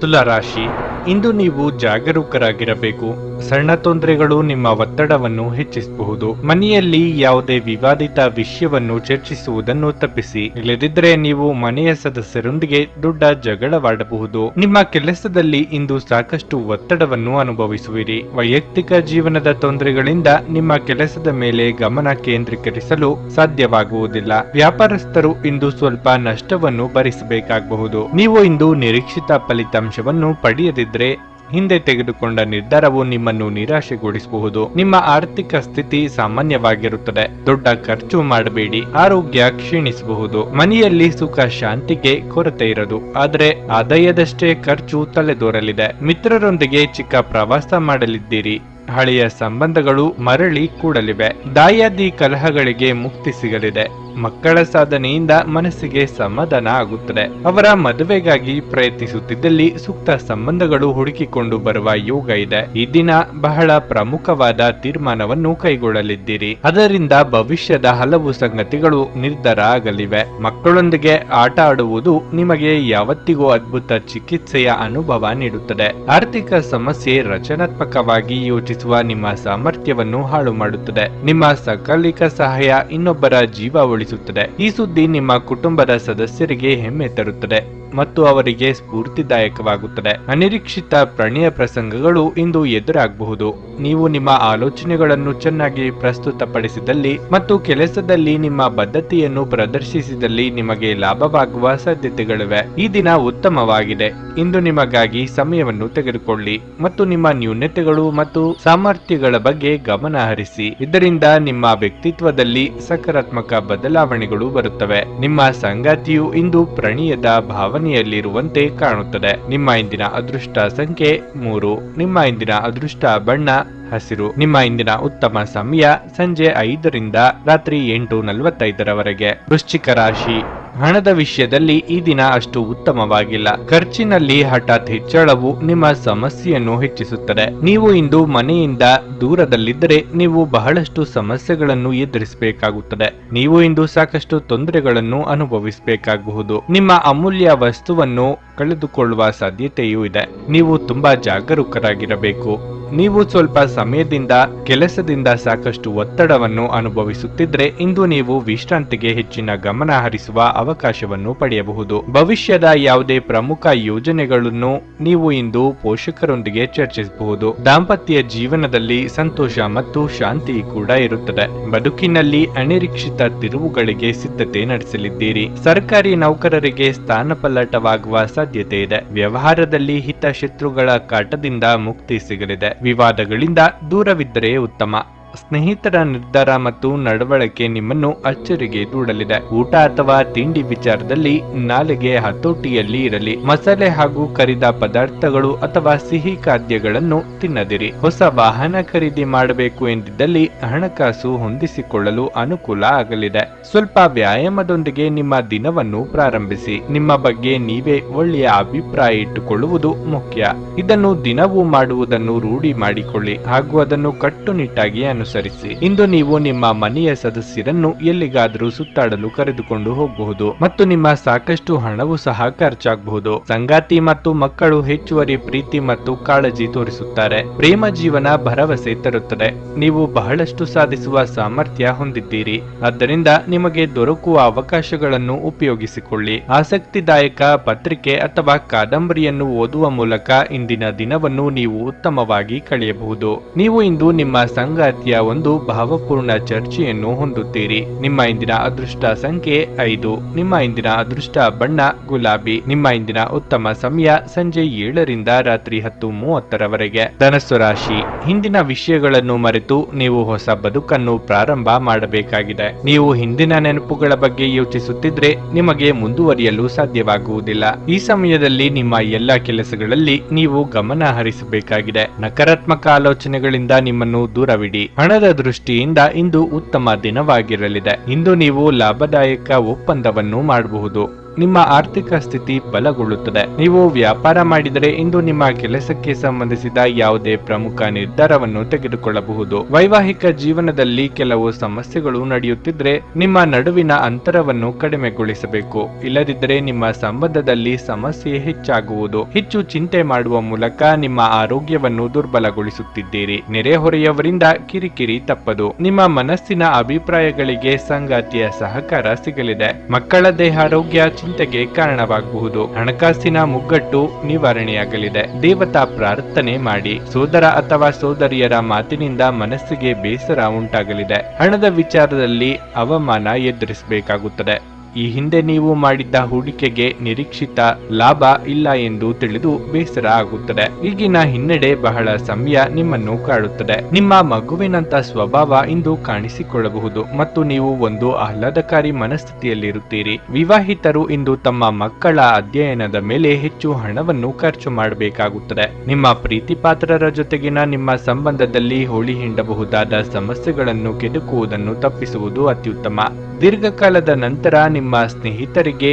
ತುಲಾ ರಾಶಿ, ಇಂದು ನೀವು ಜಾಗರೂಕರಾಗಿರಬೇಕು. ಸಣ್ಣ ತೊಂದರೆಗಳು ನಿಮ್ಮ ಒತ್ತಡವನ್ನು ಹೆಚ್ಚಿಸಬಹುದು. ಮನೆಯಲ್ಲಿ ಯಾವುದೇ ವಿವಾದಿತ ವಿಷಯವನ್ನು ಚರ್ಚಿಸುವುದನ್ನು ತಪ್ಪಿಸಿ. ಇಲ್ಲದಿದ್ದರೆ ನೀವು ಮನೆಯ ಸದಸ್ಯರೊಂದಿಗೆ ದೊಡ್ಡ ಜಗಳವಾಡಬಹುದು. ನಿಮ್ಮ ಕೆಲಸದಲ್ಲಿ ಇಂದು ಸಾಕಷ್ಟು ಒತ್ತಡವನ್ನು ಅನುಭವಿಸುವಿರಿ. ವೈಯಕ್ತಿಕ ಜೀವನದ ತೊಂದರೆಗಳಿಂದ ನಿಮ್ಮ ಕೆಲಸದ ಮೇಲೆ ಗಮನ ಕೇಂದ್ರೀಕರಿಸಲು ಸಾಧ್ಯವಾಗುವುದಿಲ್ಲ. ವ್ಯಾಪಾರಸ್ಥರು ಇಂದು ಸ್ವಲ್ಪ ನಷ್ಟವನ್ನು ಭರಿಸಬೇಕಾಗಬಹುದು. ನೀವು ಇಂದು ನಿರೀಕ್ಷಿತ ಫಲಿತಾಂಶ ಫಲಿತಾಂಶವನ್ನು ಪಡೆಯದಿದ್ರೆ ಹಿಂದೆ ತೆಗೆದುಕೊಂಡ ನಿರ್ಧಾರವು ನಿಮ್ಮನ್ನು ನಿರಾಶೆಗೊಳಿಸಬಹುದು. ನಿಮ್ಮ ಆರ್ಥಿಕ ಸ್ಥಿತಿ ಸಾಮಾನ್ಯವಾಗಿರುತ್ತದೆ. ದೊಡ್ಡ ಖರ್ಚು ಮಾಡಬೇಡಿ, ಆರೋಗ್ಯ ಕ್ಷೀಣಿಸಬಹುದು. ಮನೆಯಲ್ಲಿ ಸುಖ ಶಾಂತಿಗೆ ಕೊರತೆ ಇರದು, ಆದರೆ ಆದಾಯದಷ್ಟೇ ಖರ್ಚು ತಲೆದೋರಲಿದೆ. ಮಿತ್ರರೊಂದಿಗೆ ಚಿಕ್ಕ ಪ್ರವಾಸ ಮಾಡಲಿದ್ದೀರಿ. ಹಳೆಯ ಸಂಬಂಧಗಳು ಮರಳಿ ಕೂಡಲಿವೆ. ದಾಯಾದಿ ಕಲಹಗಳಿಗೆ ಮುಕ್ತಿ ಸಿಗಲಿದೆ. ಮಕ್ಕಳ ಸಾಧನೆಯಿಂದ ಮನಸ್ಸಿಗೆ ಸಮಾಧಾನ ಆಗುತ್ತದೆ. ಅವರ ಮದುವೆಗಾಗಿ ಪ್ರಯತ್ನಿಸುತ್ತಿದ್ದಲ್ಲಿ ಸೂಕ್ತ ಸಂಬಂಧಗಳು ಹುಡುಕಿಕೊಂಡು ಬರುವ ಯೋಗ ಇದೆ. ಈ ದಿನ ಬಹಳ ಪ್ರಮುಖವಾದ ತೀರ್ಮಾನವನ್ನು ಕೈಗೊಳ್ಳಲಿದ್ದೀರಿ. ಅದರಿಂದ ಭವಿಷ್ಯದ ಹಲವು ಸಂಗತಿಗಳು ನಿರ್ಧಾರ ಆಗಲಿವೆ. ಮಕ್ಕಳೊಂದಿಗೆ ಆಟ ಆಡುವುದು ನಿಮಗೆ ಯಾವತ್ತಿಗೂ ಅದ್ಭುತ ಚಿಕಿತ್ಸೆಯ ಅನುಭವ ನೀಡುತ್ತದೆ. ಆರ್ಥಿಕ ಸಮಸ್ಯೆ ರಚನಾತ್ಮಕವಾಗಿ ಯೋಚಿಸುವ ನಿಮ್ಮ ಸಾಮರ್ಥ್ಯವನ್ನು ಹಾಳು ಮಾಡುತ್ತದೆ. ನಿಮ್ಮ ಸಕಾಲಿಕ ಸಹಾಯ ಇನ್ನೊಬ್ಬರ ಜೀವ ಉಳಿಸುತ್ತದೆ. ಈ ಸುದ್ದಿ ನಿಮ್ಮ ಕುಟುಂಬದ ಸದಸ್ಯರಿಗೆ ಹೆಮ್ಮೆ ತರುತ್ತದೆ ಮತ್ತು ಅವರಿಗೆ ಸ್ಫೂರ್ತಿದಾಯಕವಾಗುತ್ತದೆ. ಅನಿರೀಕ್ಷಿತ ಪ್ರಣಯ ಪ್ರಸಂಗಗಳು ಇಂದು ಎದುರಾಗಬಹುದು. ನೀವು ನಿಮ್ಮ ಆಲೋಚನೆಗಳನ್ನು ಚೆನ್ನಾಗಿ ಪ್ರಸ್ತುತಪಡಿಸಿದಲ್ಲಿ ಮತ್ತು ಕೆಲಸದಲ್ಲಿ ನಿಮ್ಮ ಬದ್ಧತೆಯನ್ನು ಪ್ರದರ್ಶಿಸಿದಲ್ಲಿ ನಿಮಗೆ ಲಾಭವಾಗುವ ಸಾಧ್ಯತೆಗಳಿವೆ. ಈ ದಿನ ಉತ್ತಮವಾಗಿದೆ. ಇಂದು ನಿಮಗಾಗಿ ಸಮಯವನ್ನು ತೆಗೆದುಕೊಳ್ಳಿ ಮತ್ತು ನಿಮ್ಮ ನ್ಯೂನತೆಗಳು ಮತ್ತು ಸಾಮರ್ಥ್ಯಗಳ ಬಗ್ಗೆ ಗಮನ ಹರಿಸಿ. ಇದರಿಂದ ನಿಮ್ಮ ವ್ಯಕ್ತಿತ್ವದಲ್ಲಿ ಸಕಾರಾತ್ಮಕ ಬದಲಾವಣೆಗಳು ಬರುತ್ತವೆ. ನಿಮ್ಮ ಸಂಗಾತಿಯು ಇಂದು ಪ್ರಣಯದ ಭಾವನೆಯಲ್ಲಿರುವಂತೆ ಕಾಣುತ್ತದೆ. ನಿಮ್ಮ ಇಂದಿನ ಅದೃಷ್ಟ ಸಂಖ್ಯೆ 3. ನಿಮ್ಮ ಇಂದಿನ ಅದೃಷ್ಟ ಬಣ್ಣ ಹಸಿರು. ನಿಮ್ಮ ಇಂದಿನ ಉತ್ತಮ ಸಮಯ ಸಂಜೆ 5 ರಿಂದ ರಾತ್ರಿ 8:45 ವೃಶ್ಚಿಕ ರಾಶಿ. ಹಣದ ವಿಷಯದಲ್ಲಿ ಈ ದಿನ ಅಷ್ಟು ಉತ್ತಮವಾಗಿಲ್ಲ. ಖರ್ಚಿನಲ್ಲಿ ಹಠಾತ್ ಹೆಚ್ಚಳವು ನಿಮ್ಮ ಸಮಸ್ಯೆಯನ್ನು ಹೆಚ್ಚಿಸುತ್ತದೆ. ನೀವು ಇಂದು ಮನೆಯಿಂದ ದೂರದಲ್ಲಿದ್ದರೆ ನೀವು ಬಹಳಷ್ಟು ಸಮಸ್ಯೆಗಳನ್ನು ಎದುರಿಸಬೇಕಾಗುತ್ತದೆ. ನೀವು ಇಂದು ಸಾಕಷ್ಟು ತೊಂದರೆಗಳನ್ನು ಅನುಭವಿಸಬೇಕಾಗಬಹುದು. ನಿಮ್ಮ ಅಮೂಲ್ಯ ವಸ್ತುವನ್ನು ಕಳೆದುಕೊಳ್ಳುವ ಸಾಧ್ಯತೆಯೂ ಇದೆ. ನೀವು ತುಂಬಾ ಜಾಗರೂಕರಾಗಿರಬೇಕು. ನೀವು ಸ್ವಲ್ಪ ಸಮಯದಿಂದ ಕೆಲಸದಿಂದ ಸಾಕಷ್ಟು ಒತ್ತಡವನ್ನು ಅನುಭವಿಸುತ್ತಿದ್ರೆ ಇಂದು ನೀವು ವಿಶ್ರಾಂತಿಗೆ ಹೆಚ್ಚಿನ ಗಮನ ಹರಿಸುವ ಅವಕಾಶವನ್ನು ಪಡೆಯಬಹುದು. ಭವಿಷ್ಯದ ಯಾವುದೇ ಪ್ರಮುಖ ಯೋಜನೆಗಳನ್ನು ನೀವು ಇಂದು ಪೋಷಕರೊಂದಿಗೆ ಚರ್ಚಿಸಬಹುದು. ದಾಂಪತ್ಯ ಜೀವನದಲ್ಲಿ ಸಂತೋಷ ಮತ್ತು ಶಾಂತಿ ಕೂಡ ಇರುತ್ತದೆ. ಬದುಕಿನಲ್ಲಿ ಅನಿರೀಕ್ಷಿತ ತಿರುವುಗಳಿಗೆ ಸಿದ್ಧತೆ ನಡೆಸಲಿದ್ದೀರಿ. ಸರ್ಕಾರಿ ನೌಕರರಿಗೆ ಸ್ಥಾನಪಲ್ಲಟವಾಗುವ ಸಾಧ್ಯತೆ ಇದೆ. ವ್ಯವಹಾರದಲ್ಲಿ ಹಿತಶತ್ರುಗಳ ಕಾಟದಿಂದ ಮುಕ್ತಿ ಸಿಗಲಿದೆ. ವಿವಾದಗಳಿಂದ ದೂರವಿದ್ದರೆ ಉತ್ತಮ. ಸ್ನೇಹಿತರ ನಿರ್ಧಾರ ಮತ್ತು ನಡವಳಿಕೆ ನಿಮ್ಮನ್ನು ಅಚ್ಚರಿಗೆ ದೂಡಲಿದೆ. ಊಟ ಅಥವಾ ತಿಂಡಿ ವಿಚಾರದಲ್ಲಿ ನಾಲೆಗೆ ಹತೋಟಿಯಲ್ಲಿ ಇರಲಿ. ಮಸಾಲೆ ಹಾಗೂ ಕರಿದ ಪದಾರ್ಥಗಳು ಅಥವಾ ಸಿಹಿ ಖಾದ್ಯಗಳನ್ನು ತಿನ್ನದಿರಿ. ಹೊಸ ವಾಹನ ಖರೀದಿ ಮಾಡಬೇಕು ಎಂದಿದ್ದಲ್ಲಿ ಹಣಕಾಸು ಹೊಂದಿಸಿಕೊಳ್ಳಲು ಅನುಕೂಲ ಆಗಲಿದೆ. ಸ್ವಲ್ಪ ವ್ಯಾಯಾಮದೊಂದಿಗೆ ನಿಮ್ಮ ದಿನವನ್ನು ಪ್ರಾರಂಭಿಸಿ. ನಿಮ್ಮ ಬಗ್ಗೆ ನೀವೇ ಒಳ್ಳೆಯ ಅಭಿಪ್ರಾಯ ಇಟ್ಟುಕೊಳ್ಳುವುದು ಮುಖ್ಯ. ಇದನ್ನು ದಿನವೂ ಮಾಡುವುದನ್ನು ರೂಢಿ ಮಾಡಿಕೊಳ್ಳಿ ಹಾಗೂ ಅದನ್ನು ಕಟ್ಟುನಿಟ್ಟಾಗಿ ಅನುಸರಿಸಿ. ಇಂದು ನೀವು ನಿಮ್ಮ ಮನೆಯ ಸದಸ್ಯರನ್ನು ಎಲ್ಲಿಗಾದರೂ ಸುತ್ತಾಡಲು ಕರೆದುಕೊಂಡು ಹೋಗಬಹುದು ಮತ್ತು ನಿಮ್ಮ ಸಾಕಷ್ಟು ಹಣವು ಸಹ ಖರ್ಚಾಗಬಹುದು. ಸಂಗಾತಿ ಮತ್ತು ಮಕ್ಕಳು ಹೆಚ್ಚುವರಿ ಪ್ರೀತಿ ಮತ್ತು ಕಾಳಜಿ ತೋರಿಸುತ್ತಾರೆ. ಪ್ರೇಮ ಜೀವನ ಭರವಸೆ ತರುತ್ತದೆ. ನೀವು ಬಹಳಷ್ಟು ಸಾಧಿಸುವ ಸಾಮರ್ಥ್ಯ ಹೊಂದಿದ್ದೀರಿ. ಆದ್ದರಿಂದ ನಿಮಗೆ ದೊರಕುವ ಅವಕಾಶಗಳನ್ನು ಉಪಯೋಗಿಸಿಕೊಳ್ಳಿ. ಆಸಕ್ತಿದಾಯಕ ಪತ್ರಿಕೆ ಅಥವಾ ಕಾದಂಬರಿಯನ್ನು ಓದುವ ಮೂಲಕ ಇಂದಿನ ದಿನವನ್ನು ನೀವು ಉತ್ತಮವಾಗಿ ಕಳೆಯಬಹುದು. ನೀವು ಇಂದು ನಿಮ್ಮ ಸಂಗಾತಿಯ ಒಂದು ಭಾವಪೂರ್ಣ ಚರ್ಚೆಯನ್ನು ಹೊಂದುತ್ತೀರಿ. ನಿಮ್ಮ ಇಂದಿನ ಅದೃಷ್ಟ ಸಂಖ್ಯೆ 5. ನಿಮ್ಮ ಇಂದಿನ ಅದೃಷ್ಟ ಬಣ್ಣ ಗುಲಾಬಿ. ನಿಮ್ಮ ಇಂದಿನ ಉತ್ತಮ ಸಮಯ ಸಂಜೆ 7 ರಿಂದ ರಾತ್ರಿ 10:30 ಧನಸ್ಸು ರಾಶಿ. ಹಿಂದಿನ ವಿಷಯಗಳನ್ನು ಮರೆತು ನೀವು ಹೊಸ ಬದುಕನ್ನು ಪ್ರಾರಂಭ ಮಾಡಬೇಕಾಗಿದೆ. ನೀವು ಹಿಂದಿನ ನೆನಪುಗಳ ಬಗ್ಗೆ ಯೋಚಿಸುತ್ತಿದ್ರೆ ನಿಮಗೆ ಮುಂದುವರಿಯಲು ಸಾಧ್ಯವಾಗುವುದಿಲ್ಲ. ಈ ಸಮಯದಲ್ಲಿ ನಿಮ್ಮ ಎಲ್ಲ ಕೆಲಸಗಳಲ್ಲಿ ನೀವು ಗಮನ ಹರಿಸಬೇಕಾಗಿದೆ. ನಕಾರಾತ್ಮಕ ಆಲೋಚನೆಗಳಿಂದ ನಿಮ್ಮನ್ನು ದೂರವಿಡಿ. ಹಣದ ದೃಷ್ಟಿಯಿಂದ ಇಂದು ಉತ್ತಮ ದಿನವಾಗಿರಲಿದೆ. ಇಂದು ನೀವು ಲಾಭದಾಯಕ ಒಪ್ಪಂದವನ್ನು ಮಾಡಬಹುದು. ನಿಮ್ಮ ಆರ್ಥಿಕ ಸ್ಥಿತಿ ಬಲಗೊಳ್ಳುತ್ತದೆ. ನೀವು ವ್ಯಾಪಾರ ಮಾಡಿದರೆ ಇಂದು ನಿಮ್ಮ ಕೆಲಸಕ್ಕೆ ಸಂಬಂಧಿಸಿದ ಯಾವುದೇ ಪ್ರಮುಖ ನಿರ್ಧಾರವನ್ನು ತೆಗೆದುಕೊಳ್ಳಬಹುದು. ವೈವಾಹಿಕ ಜೀವನದಲ್ಲಿ ಕೆಲವು ಸಮಸ್ಯೆಗಳು ನಡೆಯುತ್ತಿದ್ರೆ ನಿಮ್ಮ ನಡುವಿನ ಅಂತರವನ್ನು ಕಡಿಮೆಗೊಳಿಸಬೇಕು. ಇಲ್ಲದಿದ್ದರೆ ನಿಮ್ಮ ಸಂಬಂಧದಲ್ಲಿ ಸಮಸ್ಯೆ ಹೆಚ್ಚಾಗುವುದು. ಹೆಚ್ಚು ಚಿಂತೆ ಮಾಡುವ ಮೂಲಕ ನಿಮ್ಮ ಆರೋಗ್ಯವನ್ನು ದುರ್ಬಲಗೊಳಿಸುತ್ತಿದ್ದೀರಿ. ನೆರೆಹೊರೆಯವರಿಂದ ಕಿರಿಕಿರಿ ತಪ್ಪದು. ನಿಮ್ಮ ಮನಸ್ಸಿನ ಅಭಿಪ್ರಾಯಗಳಿಗೆ ಸಂಗಾತಿಯ ಸಹಕಾರ ಸಿಗಲಿದೆ. ಮಕ್ಕಳ ದೇಹಾರೋಗ್ಯ ಚಿಂತೆಗೆ ಕಾರಣವಾಗಬಹುದು. ಹಣಕಾಸಿನ ಮುಗ್ಗಟ್ಟು ನಿವಾರಣೆಯಾಗಲಿದೆ. ದೇವತಾ ಪ್ರಾರ್ಥನೆ ಮಾಡಿ. ಸೋದರ ಅಥವಾ ಸೋದರಿಯರ ಮಾತಿನಿಂದ ಮನಸ್ಸಿಗೆ ಬೇಸರ ಉಂಟಾಗಲಿದೆ. ಹಣದ ವಿಚಾರದಲ್ಲಿ ಅವಮಾನ ಎದುರಿಸಬೇಕಾಗುತ್ತದೆ. ಈ ಹಿಂದೆ ನೀವು ಮಾಡಿದ್ದ ಹೂಡಿಕೆಗೆ ನಿರೀಕ್ಷಿತ ಲಾಭ ಇಲ್ಲ ಎಂದು ತಿಳಿದು ಬೇಸರ ಆಗುತ್ತದೆ. ಈಗಿನ ಹಿನ್ನಡೆ ಬಹಳ ಸಮಯ ನಿಮ್ಮನ್ನು ಕಾಡುತ್ತದೆ. ನಿಮ್ಮ ಮಗುವಿನಂತ ಸ್ವಭಾವ ಇಂದು ಕಾಣಿಸಿಕೊಳ್ಳಬಹುದು ಮತ್ತು ನೀವು ಒಂದು ಆಹ್ಲಾದಕಾರಿ ಮನಸ್ಥಿತಿಯಲ್ಲಿರುತ್ತೀರಿ. ವಿವಾಹಿತರು ಇಂದು ತಮ್ಮ ಮಕ್ಕಳ ಅಧ್ಯಯನದ ಮೇಲೆ ಹೆಚ್ಚು ಹಣವನ್ನು ಖರ್ಚು ಮಾಡಬೇಕಾಗುತ್ತದೆ. ನಿಮ್ಮ ಪ್ರೀತಿ ಪಾತ್ರರ ಜೊತೆಗಿನ ನಿಮ್ಮ ಸಂಬಂಧದಲ್ಲಿ ಹೋಳಿ ಹಿಂಡಬಹುದಾದ ಸಮಸ್ಯೆಗಳನ್ನು ಕೆದಕುವುದನ್ನು ತಪ್ಪಿಸುವುದು ಅತ್ಯುತ್ತಮ. ದೀರ್ಘಕಾಲದ ನಂತರ ನಿಮ್ಮ ಸ್ನೇಹಿತರಿಗೆ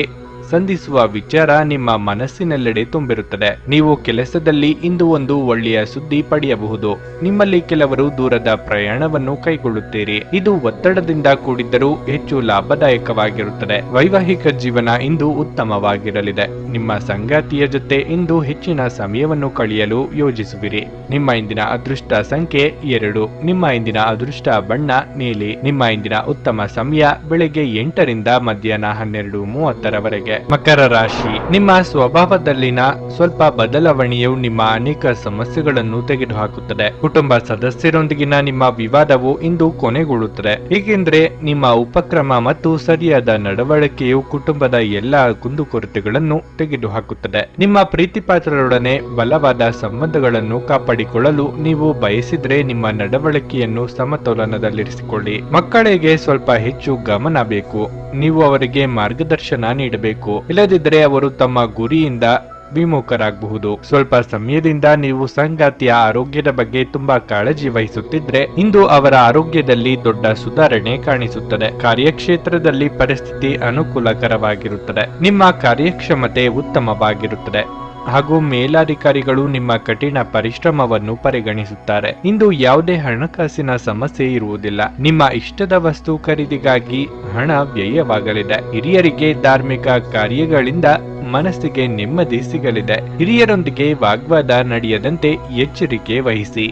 ಸಂಧಿಸುವ ವಿಚಾರ ನಿಮ್ಮ ಮನಸ್ಸಿನೆಲ್ಲೆಡೆ ತುಂಬಿರುತ್ತದೆ. ನೀವು ಕೆಲಸದಲ್ಲಿ ಇಂದು ಒಂದು ಒಳ್ಳೆಯ ಸುದ್ದಿ ಪಡೆಯಬಹುದು. ನಿಮ್ಮಲ್ಲಿ ಕೆಲವರು ದೂರದ ಪ್ರಯಾಣವನ್ನು ಕೈಗೊಳ್ಳುತ್ತೀರಿ. ಇದು ಒತ್ತಡದಿಂದ ಕೂಡಿದ್ದರೂ ಹೆಚ್ಚು ಲಾಭದಾಯಕವಾಗಿರುತ್ತದೆ. ವೈವಾಹಿಕ ಜೀವನ ಇಂದು ಉತ್ತಮವಾಗಿರಲಿದೆ. ನಿಮ್ಮ ಸಂಗಾತಿಯ ಜೊತೆ ಇಂದು ಹೆಚ್ಚಿನ ಸಮಯವನ್ನು ಕಳೆಯಲು ಯೋಜಿಸುವಿರಿ. ನಿಮ್ಮ ಇಂದಿನ ಅದೃಷ್ಟ ಸಂಖ್ಯೆ 2. ನಿಮ್ಮ ಇಂದಿನ ಅದೃಷ್ಟ ಬಣ್ಣ ನೀಲಿ. ನಿಮ್ಮ ಇಂದಿನ ಉತ್ತಮ ಸಮಯ ಬೆಳಗ್ಗೆ 8 ರಿಂದ ಮಧ್ಯಾಹ್ನ 12:30 ಮಕರ ರಾಶಿ. ನಿಮ್ಮ ಸ್ವಭಾವದಲ್ಲಿನ ಸ್ವಲ್ಪ ಬದಲಾವಣೆಯು ನಿಮ್ಮ ಅನೇಕ ಸಮಸ್ಯೆಗಳನ್ನು ತೆಗೆದುಹಾಕುತ್ತದೆ. ಕುಟುಂಬ ಸದಸ್ಯರೊಂದಿಗಿನ ನಿಮ್ಮ ವಿವಾದವು ಇಂದು ಕೊನೆಗೊಳ್ಳುತ್ತದೆ, ಏಕೆಂದರೆ ನಿಮ್ಮ ಉಪಕ್ರಮ ಮತ್ತು ಸರಿಯಾದ ನಡವಳಿಕೆಯು ಕುಟುಂಬದ ಎಲ್ಲಾ ಕುಂದುಕೊರತೆಗಳನ್ನು ತೆಗೆದುಹಾಕುತ್ತದೆ. ನಿಮ್ಮ ಪ್ರೀತಿಪಾತ್ರರೊಡನೆ ಬಲವಾದ ಸಂಬಂಧಗಳನ್ನು ಕಾಪಾಡಿಕೊಳ್ಳಲು ನೀವು ಬಯಸಿದ್ರೆ ನಿಮ್ಮ ನಡವಳಿಕೆಯನ್ನು ಸಮತೋಲನದಲ್ಲಿರಿಸಿಕೊಳ್ಳಿ. ಮಕ್ಕಳಿಗೆ ಸ್ವಲ್ಪ ಹೆಚ್ಚು ಗಮನ ಬೇಕು. ನೀವು ಅವರಿಗೆ ಮಾರ್ಗದರ್ಶನ ನೀಡಬೇಕು. ಇಲ್ಲದಿದ್ದರೆ ಅವರು ತಮ್ಮ ಗುರಿಯಿಂದ ವಿಮುಖರಾಗಬಹುದು. ಸ್ವಲ್ಪ ಸಮಯದಿಂದ ನೀವು ಸಂಗಾತಿಯ ಆರೋಗ್ಯದ ಬಗ್ಗೆ ತುಂಬಾ ಕಾಳಜಿ ವಹಿಸುತ್ತಿದ್ರೆ ಇಂದು ಅವರ ಆರೋಗ್ಯದಲ್ಲಿ ದೊಡ್ಡ ಸುಧಾರಣೆ ಕಾಣಿಸುತ್ತದೆ. ಕಾರ್ಯಕ್ಷೇತ್ರದಲ್ಲಿ ಪರಿಸ್ಥಿತಿ ಅನುಕೂಲಕರವಾಗಿರುತ್ತದೆ. ನಿಮ್ಮ ಕಾರ್ಯಕ್ಷಮತೆ ಉತ್ತಮವಾಗಿರುತ್ತದೆ ಹಾಗೂ ಮೇಲಾಧಿಕಾರಿಗಳು ನಿಮ್ಮ ಕಠಿಣ ಪರಿಶ್ರಮವನ್ನು ಪರಿಗಣಿಸುತ್ತಾರೆ. ಇಂದು ಯಾವುದೇ ಹಣಕಾಸಿನ ಸಮಸ್ಯೆ ಇರುವುದಿಲ್ಲ. ನಿಮ್ಮ ಇಷ್ಟದ ವಸ್ತು ಖರೀದಿಗಾಗಿ ಹಣ ವ್ಯಯವಾಗಲಿದೆ. ಹಿರಿಯರಿಗೆ ಧಾರ್ಮಿಕ ಕಾರ್ಯಗಳಿಂದ ಮನಸ್ಸಿಗೆ ನೆಮ್ಮದಿ ಸಿಗಲಿದೆ. ಹಿರಿಯರೊಂದಿಗೆ ವಾಗ್ವಾದ ನಡೆಯದಂತೆ ಎಚ್ಚರಿಕೆ ವಹಿಸಿ.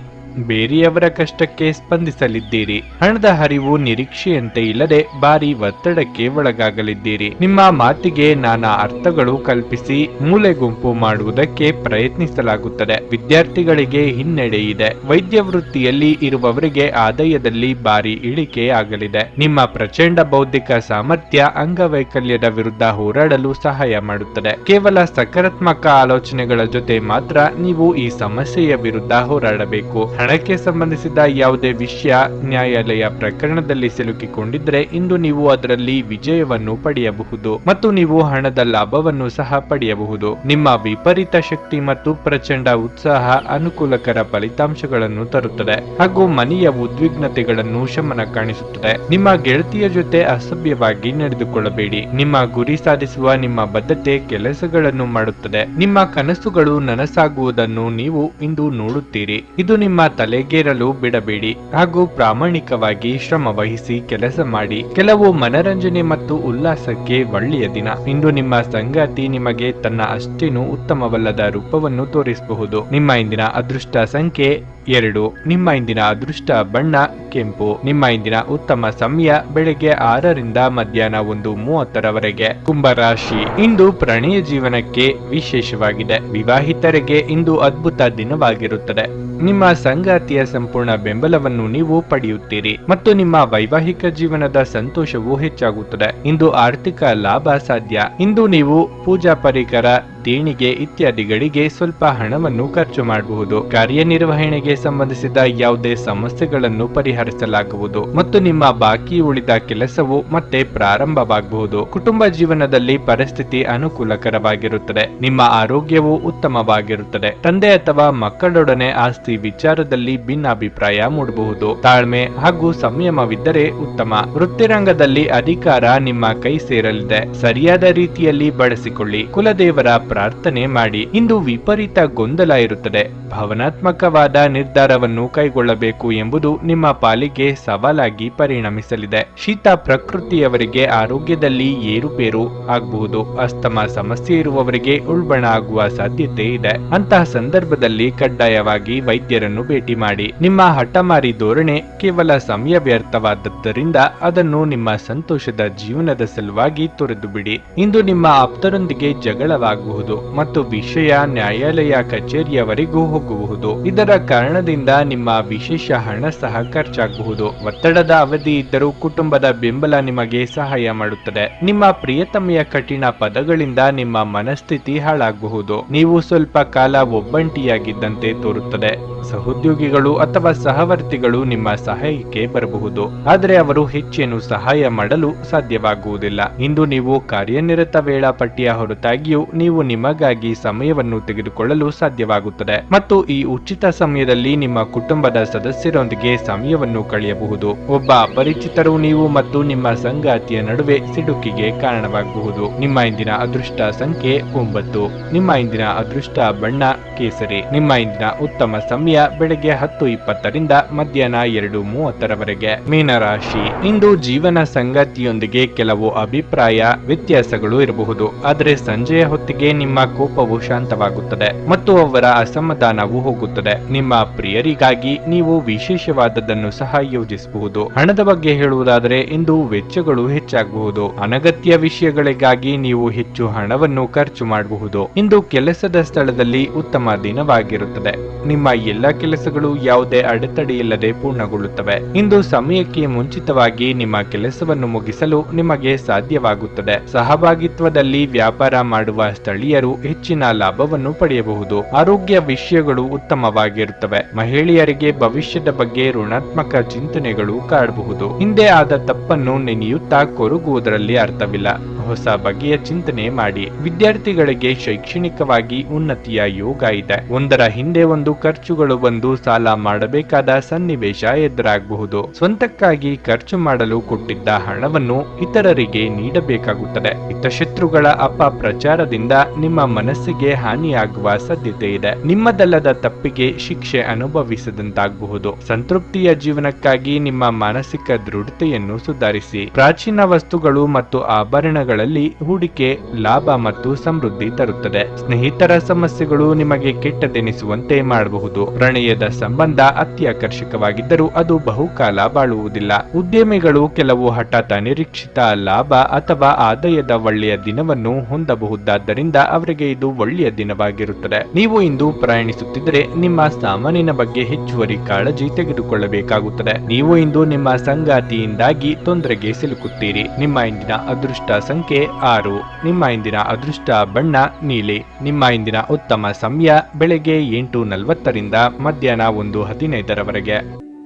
ಬೇರೆಯವರ ಕಷ್ಟಕ್ಕೆ ಸ್ಪಂದಿಸಲಿದ್ದೀರಿ. ಹಣದ ಹರಿವು ನಿರೀಕ್ಷೆಯಂತೆ ಇಲ್ಲದೆ ಭಾರಿ ಒತ್ತಡಕ್ಕೆ ಒಳಗಾಗಲಿದ್ದೀರಿ. ನಿಮ್ಮ ಮಾತಿಗೆ ನಾನಾ ಅರ್ಥಗಳು ಕಲ್ಪಿಸಿ ಮೂಲೆ ಗುಂಪು ಮಾಡುವುದಕ್ಕೆ ಪ್ರಯತ್ನಿಸಲಾಗುತ್ತದೆ. ವಿದ್ಯಾರ್ಥಿಗಳಿಗೆ ಹಿನ್ನಡೆ ಇದೆ. ವೈದ್ಯ ವೃತ್ತಿಯಲ್ಲಿ ಇರುವವರಿಗೆ ಆದಾಯದಲ್ಲಿ ಭಾರಿ ಇಳಿಕೆ ಆಗಲಿದೆ. ನಿಮ್ಮ ಪ್ರಚಂಡ ಬೌದ್ಧಿಕ ಸಾಮರ್ಥ್ಯ ಅಂಗವೈಕಲ್ಯದ ವಿರುದ್ಧ ಹೋರಾಡಲು ಸಹಾಯ ಮಾಡುತ್ತದೆ. ಕೇವಲ ಸಕಾರಾತ್ಮಕ ಆಲೋಚನೆಗಳ ಜೊತೆ ಮಾತ್ರ ನೀವು ಈ ಸಮಸ್ಯೆಯ ವಿರುದ್ಧ ಹೋರಾಡಬೇಕು. ಹಣಕ್ಕೆ ಸಂಬಂಧಿಸಿದ ಯಾವುದೇ ವಿಷಯ ನ್ಯಾಯಾಲಯ ಪ್ರಕರಣದಲ್ಲಿ ಸಿಲುಕಿಕೊಂಡಿದ್ರೆ ಇಂದು ನೀವು ಅದರಲ್ಲಿ ವಿಜಯವನ್ನು ಪಡೆಯಬಹುದು ಮತ್ತು ನೀವು ಹಣದ ಲಾಭವನ್ನು ಸಹ ಪಡೆಯಬಹುದು. ನಿಮ್ಮ ವಿಪರೀತ ಶಕ್ತಿ ಮತ್ತು ಪ್ರಚಂಡ ಉತ್ಸಾಹ ಅನುಕೂಲಕರ ಫಲಿತಾಂಶಗಳನ್ನು ತರುತ್ತದೆ ಹಾಗೂ ಮನೆಯ ಉದ್ವಿಗ್ನತೆಗಳನ್ನು ಶಮನ ಕಾಣಿಸುತ್ತದೆ. ನಿಮ್ಮ ಗೆಳತಿಯ ಜೊತೆ ಅಸಭ್ಯವಾಗಿ ನಡೆದುಕೊಳ್ಳಬೇಡಿ. ನಿಮ್ಮ ಗುರಿ ಸಾಧಿಸುವ ನಿಮ್ಮ ಬದ್ಧತೆ ಕೆಲಸಗಳನ್ನು ಮಾಡುತ್ತದೆ. ನಿಮ್ಮ ಕನಸುಗಳು ನನಸಾಗುವುದನ್ನು ನೀವು ಇಂದು ನೋಡುತ್ತೀರಿ. ಇದು ನಿಮ್ಮ ತಲೆಗೇರಲು ಬಿಡಬೇಡಿ ಹಾಗೂ ಪ್ರಾಮಾಣಿಕವಾಗಿ ಶ್ರಮ ವಹಿಸಿ ಕೆಲಸ ಮಾಡಿ. ಕೆಲವು ಮನರಂಜನೆ ಮತ್ತು ಉಲ್ಲಾಸಕ್ಕೆ ಒಳ್ಳೆಯ ದಿನ. ಇಂದು ನಿಮ್ಮ ಸಂಗಾತಿ ನಿಮಗೆ ತನ್ನ ಅಷ್ಟೇನು ಉತ್ತಮವಲ್ಲದ ರೂಪವನ್ನು ತೋರಿಸಬಹುದು. ನಿಮ್ಮ ಇಂದಿನ ಅದೃಷ್ಟ ಸಂಖ್ಯೆ 2. ನಿಮ್ಮ ಇಂದಿನ ಅದೃಷ್ಟ ಬಣ್ಣ ಕೆಂಪು. ನಿಮ್ಮ ಇಂದಿನ ಉತ್ತಮ ಸಮಯ ಬೆಳಗ್ಗೆ 6 ರಿಂದ ಮಧ್ಯಾಹ್ನ 1:30 ಕುಂಭರಾಶಿ. ಇಂದು ಪ್ರಣಯ ಜೀವನಕ್ಕೆ ವಿಶೇಷವಾಗಿದೆ. ವಿವಾಹಿತರಿಗೆ ಇಂದು ಅದ್ಭುತ ದಿನವಾಗಿರುತ್ತದೆ. ನಿಮ್ಮ ಸಂಗಾತಿಯ ಸಂಪೂರ್ಣ ಬೆಂಬಲವನ್ನು ನೀವು ಪಡೆಯುತ್ತೀರಿ ಮತ್ತು ನಿಮ್ಮ ವೈವಾಹಿಕ ಜೀವನದ ಸಂತೋಷವು ಹೆಚ್ಚಾಗುತ್ತದೆ. ಇಂದು ಆರ್ಥಿಕ ಲಾಭ ಸಾಧ್ಯ. ಇಂದು ನೀವು ಪೂಜಾ ಪರಿಕರ, ದೇಣಿಗೆ ಇತ್ಯಾದಿಗಳಿಗೆ ಸ್ವಲ್ಪ ಹಣವನ್ನು ಖರ್ಚು ಮಾಡಬಹುದು. ಕಾರ್ಯನಿರ್ವಹಣೆಗೆ ಸಂಬಂಧಿಸಿದ ಯಾವುದೇ ಸಮಸ್ಯೆಗಳನ್ನು ಪರಿಹರಿಸಲಾಗುವುದು ಮತ್ತು ನಿಮ್ಮ ಬಾಕಿ ಉಳಿದ ಕೆಲಸವು ಮತ್ತೆ ಪ್ರಾರಂಭವಾಗಬಹುದು. ಕುಟುಂಬ ಜೀವನದಲ್ಲಿ ಪರಿಸ್ಥಿತಿ ಅನುಕೂಲಕರವಾಗಿರುತ್ತದೆ. ನಿಮ್ಮ ಆರೋಗ್ಯವು ಉತ್ತಮವಾಗಿರುತ್ತದೆ. ತಂದೆ ಅಥವಾ ಮಕ್ಕಳೊಡನೆ ಆಸ್ತಿ ವಿಚಾರದಲ್ಲಿ ಭಿನ್ನಾಭಿಪ್ರಾಯ ಮೂಡಬಹುದು. ತಾಳ್ಮೆ ಹಾಗೂ ಸಂಯಮವಿದ್ದರೆ ಉತ್ತಮ. ವೃತ್ತಿರಂಗದಲ್ಲಿ ಅಧಿಕಾರ ನಿಮ್ಮ ಕೈ ಸೇರಲಿದೆ. ಸರಿಯಾದ ರೀತಿಯಲ್ಲಿ ಬಳಸಿಕೊಳ್ಳಿ. ಕುಲದೇವರ ಪ್ರಾರ್ಥನೆ ಮಾಡಿ. ಇಂದು ವಿಪರೀತ ಗೊಂದಲ ಇರುತ್ತದೆ. ಭಾವನಾತ್ಮಕವಾದ ನಿರ್ಧಾರವನ್ನು ಕೈಗೊಳ್ಳಬೇಕು ಎಂಬುದು ನಿಮ್ಮ ಪಾಲಿಗೆ ಸವಾಲಾಗಿ ಪರಿಣಮಿಸಲಿದೆ. ಶೀತ ಪ್ರಕೃತಿಯವರಿಗೆ ಆರೋಗ್ಯದಲ್ಲಿ ಏರುಪೇರು ಆಗಬಹುದು. ಅಸ್ತಮ ಸಮಸ್ಯೆ ಇರುವವರಿಗೆ ಉಲ್ಬಣ ಆಗುವ ಸಾಧ್ಯತೆ ಇದೆ. ಅಂತಹ ಸಂದರ್ಭದಲ್ಲಿ ಕಡ್ಡಾಯವಾಗಿ ವೈದ್ಯರನ್ನು ಭೇಟಿ ಮಾಡಿ. ನಿಮ್ಮ ಹಠಮಾರಿ ಧೋರಣೆ ಕೇವಲ ಸಮಯ ವ್ಯರ್ಥವಾದದ್ದರಿಂದ ಅದನ್ನು ನಿಮ್ಮ ಸಂತೋಷದ ಜೀವನದ ಸಲುವಾಗಿ ತೊರೆದು ಬಿಡಿ. ಇಂದು ನಿಮ್ಮ ಆಪ್ತರೊಂದಿಗೆ ಜಗಳವಾಗಬಹುದು ಮತ್ತು ವಿಷಯ ನ್ಯಾಯಾಲಯ ಕಚೇರಿಯವರೆಗೂ ಹೋಗಬಹುದು. ಇದರ ಕಾರಣ ಕಾರಣದಿಂದ ನಿಮ್ಮ ವಿಶೇಷ ಹಣ ಸಹ ಖರ್ಚಾಗಬಹುದು. ಒತ್ತಡದ ಅವಧಿ ಇದ್ದರೂ ಕುಟುಂಬದ ಬೆಂಬಲ ನಿಮಗೆ ಸಹಾಯ ಮಾಡುತ್ತದೆ. ನಿಮ್ಮ ಪ್ರಿಯತಮೆಯ ಕಠಿಣ ಪದಗಳಿಂದ ನಿಮ್ಮ ಮನಸ್ಥಿತಿ ಹಾಳಾಗಬಹುದು. ನೀವು ಸ್ವಲ್ಪ ಕಾಲ ಒಬ್ಬಂಟಿಯಾಗಿದ್ದಂತೆ ತೋರುತ್ತದೆ. ಸಹೋದ್ಯೋಗಿಗಳು ಅಥವಾ ಸಹವರ್ತಿಗಳು ನಿಮ್ಮ ಸಹಾಯಕ್ಕೆ ಬರಬಹುದು, ಆದರೆ ಅವರು ಹೆಚ್ಚೇನು ಸಹಾಯ ಮಾಡಲು ಸಾಧ್ಯವಾಗುವುದಿಲ್ಲ. ಇಂದು ನೀವು ಕಾರ್ಯನಿರತ ವೇಳಾಪಟ್ಟಿಯ ಹೊರತಾಗಿಯೂ ನೀವು ನಿಮಗಾಗಿ ಸಮಯವನ್ನು ತೆಗೆದುಕೊಳ್ಳಲು ಸಾಧ್ಯವಾಗುತ್ತದೆ ಮತ್ತು ಈ ಉಚಿತ ಸಮಯದಲ್ಲಿ ನಿಮ್ಮ ಕುಟುಂಬದ ಸದಸ್ಯರೊಂದಿಗೆ ಸಮಯವನ್ನು ಕಳೆಯಬಹುದು. ಒಬ್ಬ ಅಪರಿಚಿತರು ನೀವು ಮತ್ತು ನಿಮ್ಮ ಸಂಗಾತಿಯ ನಡುವೆ ಸಿಡುಕಿಗೆ ಕಾರಣವಾಗಬಹುದು. ನಿಮ್ಮ ಇಂದಿನ ಅದೃಷ್ಟ ಸಂಖ್ಯೆ 9. ನಿಮ್ಮ ಇಂದಿನ ಅದೃಷ್ಟ ಬಣ್ಣ ಕೇಸರಿ. ನಿಮ್ಮ ಇಂದಿನ ಉತ್ತಮ ಸಮಯ ಬೆಳಗ್ಗೆ 10:20ರಿಂದ ಮಧ್ಯಾಹ್ನ 2:30ರವರೆಗೆ. ಮೀನರಾಶಿ. ಇಂದು ಜೀವನ ಸಂಗಾತಿಯೊಂದಿಗೆ ಕೆಲವು ಅಭಿಪ್ರಾಯ ವ್ಯತ್ಯಾಸಗಳು ಇರಬಹುದು, ಆದರೆ ಸಂಜೆಯ ಹೊತ್ತಿಗೆ ನಿಮ್ಮ ಕೋಪವು ಶಾಂತವಾಗುತ್ತದೆ ಮತ್ತು ಅವರ ಅಸಮಾಧಾನವು ಹೋಗುತ್ತದೆ. ನಿಮ್ಮ ಪ್ರಿಯರಿಗಾಗಿ ನೀವು ವಿಶೇಷವಾದದ್ದನ್ನು ಸಹ ಯೋಜಿಸಬಹುದು. ಹಣದ ಬಗ್ಗೆ ಹೇಳುವುದಾದರೆ ಇಂದು ವೆಚ್ಚಗಳು ಹೆಚ್ಚಾಗಬಹುದು. ಅನಗತ್ಯ ವಿಷಯಗಳಿಗಾಗಿ ನೀವು ಹೆಚ್ಚು ಹಣವನ್ನು ಖರ್ಚು ಮಾಡಬಹುದು. ಇಂದು ಕೆಲಸದ ಸ್ಥಳದಲ್ಲಿ ಉತ್ತಮ ದಿನವಾಗಿರುತ್ತದೆ. ನಿಮ್ಮ ಎಲ್ಲ ಕೆಲಸಗಳು ಯಾವುದೇ ಅಡೆತಡೆಯಿಲ್ಲದೆ ಪೂರ್ಣಗೊಳ್ಳುತ್ತವೆ. ಇಂದು ಸಮಯಕ್ಕೆ ಮುಂಚಿತವಾಗಿ ನಿಮ್ಮ ಕೆಲಸವನ್ನು ಮುಗಿಸಲು ನಿಮಗೆ ಸಾಧ್ಯವಾಗುತ್ತದೆ. ಸಹಭಾಗಿತ್ವದಲ್ಲಿ ವ್ಯಾಪಾರ ಮಾಡುವ ಸ್ಥಳೀಯರು ಹೆಚ್ಚಿನ ಲಾಭವನ್ನು ಪಡೆಯಬಹುದು. ಆರೋಗ್ಯ ವಿಷಯಗಳು ಉತ್ತಮವಾಗಿರುತ್ತವೆ. ಮಹಿಳೆಯರಿಗೆ ಭವಿಷ್ಯದ ಬಗ್ಗೆ ಋಣಾತ್ಮಕ ಚಿಂತನೆಗಳು ಕಾಡಬಹುದು. ಹಿಂದೆ ಆದ ತಪ್ಪನ್ನು ನೆನೆಯುತ್ತಾ ಕೊರಗುವುದರಲ್ಲಿ ಅರ್ಥವಿಲ್ಲ. ಹೊಸ ಬಗೆಯ ಚಿಂತನೆ ಮಾಡಿ. ವಿದ್ಯಾರ್ಥಿಗಳಿಗೆ ಶೈಕ್ಷಣಿಕವಾಗಿ ಉನ್ನತಿಯ ಯೋಗ ಇದೆ. ಒಂದರ ಹಿಂದೆ ಒಂದು ಖರ್ಚುಗಳು ಬಂದು ಸಾಲ ಮಾಡಬೇಕಾದ ಸನ್ನಿವೇಶ ಎದುರಾಗಬಹುದು. ಸ್ವಂತಕ್ಕಾಗಿ ಖರ್ಚು ಮಾಡಲು ಕೊಟ್ಟಿದ್ದ ಹಣವನ್ನು ಇತರರಿಗೆ ನೀಡಬೇಕಾಗುತ್ತದೆ. ಹಿತಶತ್ರುಗಳ ಅಪಪ್ರಚಾರದಿಂದ ನಿಮ್ಮ ಮನಸ್ಸಿಗೆ ಹಾನಿಯಾಗುವ ಸಾಧ್ಯತೆ ಇದೆ. ನಿಮ್ಮದಲ್ಲದ ತಪ್ಪಿಗೆ ಶಿಕ್ಷೆ ಅನುಭವಿಸದಂತಾಗಬಹುದು. ಸಂತೃಪ್ತಿಯ ಜೀವನಕ್ಕಾಗಿ ನಿಮ್ಮ ಮಾನಸಿಕ ದೃಢತೆಯನ್ನು ಸುಧಾರಿಸಿ. ಪ್ರಾಚೀನ ವಸ್ತುಗಳು ಮತ್ತು ಆಭರಣಗಳಲ್ಲಿ ಹೂಡಿಕೆ ಲಾಭ ಮತ್ತು ಸಮೃದ್ಧಿ ತರುತ್ತದೆ. ಸ್ನೇಹಿತರ ಸಮಸ್ಯೆಗಳು ನಿಮಗೆ ಕೆಟ್ಟದೆನಿಸುವಂತೆ ಮಾಡಬಹುದು. ಪ್ರಣಯದ ಸಂಬಂಧ ಅತ್ಯಾಕರ್ಷಕವಾಗಿದ್ದರೂ ಅದು ಬಹುಕಾಲ ಬಾಳುವುದಿಲ್ಲ. ಉದ್ಯಮಿಗಳು ಕೆಲವು ಹಠಾತ್ ಅನಿರೀಕ್ಷಿತ ಲಾಭ ಅಥವಾ ಆದಾಯದ ಒಳ್ಳೆಯ ದಿನವನ್ನು ಹೊಂದಬಹುದಾದ್ದರಿಂದ ಅವರಿಗೆ ಇದು ಒಳ್ಳೆಯ ದಿನವಾಗಿರುತ್ತದೆ. ನೀವು ಇಂದು ಪ್ರಯಾಣಿಸುತ್ತಿದ್ದರೆ ನಿಮ್ಮ ಸಾಮಾನಿನ ಬಗ್ಗೆ ಹೆಚ್ಚುವರಿ ಕಾಳಜಿ ತೆಗೆದುಕೊಳ್ಳಬೇಕಾಗುತ್ತದೆ. ನೀವು ಇಂದು ನಿಮ್ಮ ಸಂಗಾತಿಯಿಂದಾಗಿ ತೊಂದರೆಗೆ ಸಿಲುಕುತ್ತೀರಿ. ನಿಮ್ಮ ಇಂದಿನ ಅದೃಷ್ಟ ಸಂಖ್ಯೆ 6. ನಿಮ್ಮ ಇಂದಿನ ಅದೃಷ್ಟ ಬಣ್ಣ ನೀಲಿ. ನಿಮ್ಮ ಇಂದಿನ ಉತ್ತಮ ಸಮಯ ಬೆಳಗ್ಗೆ 8:40ರಿಂದ ಮಧ್ಯಾಹ್ನ 1:15ರವರೆಗೆ.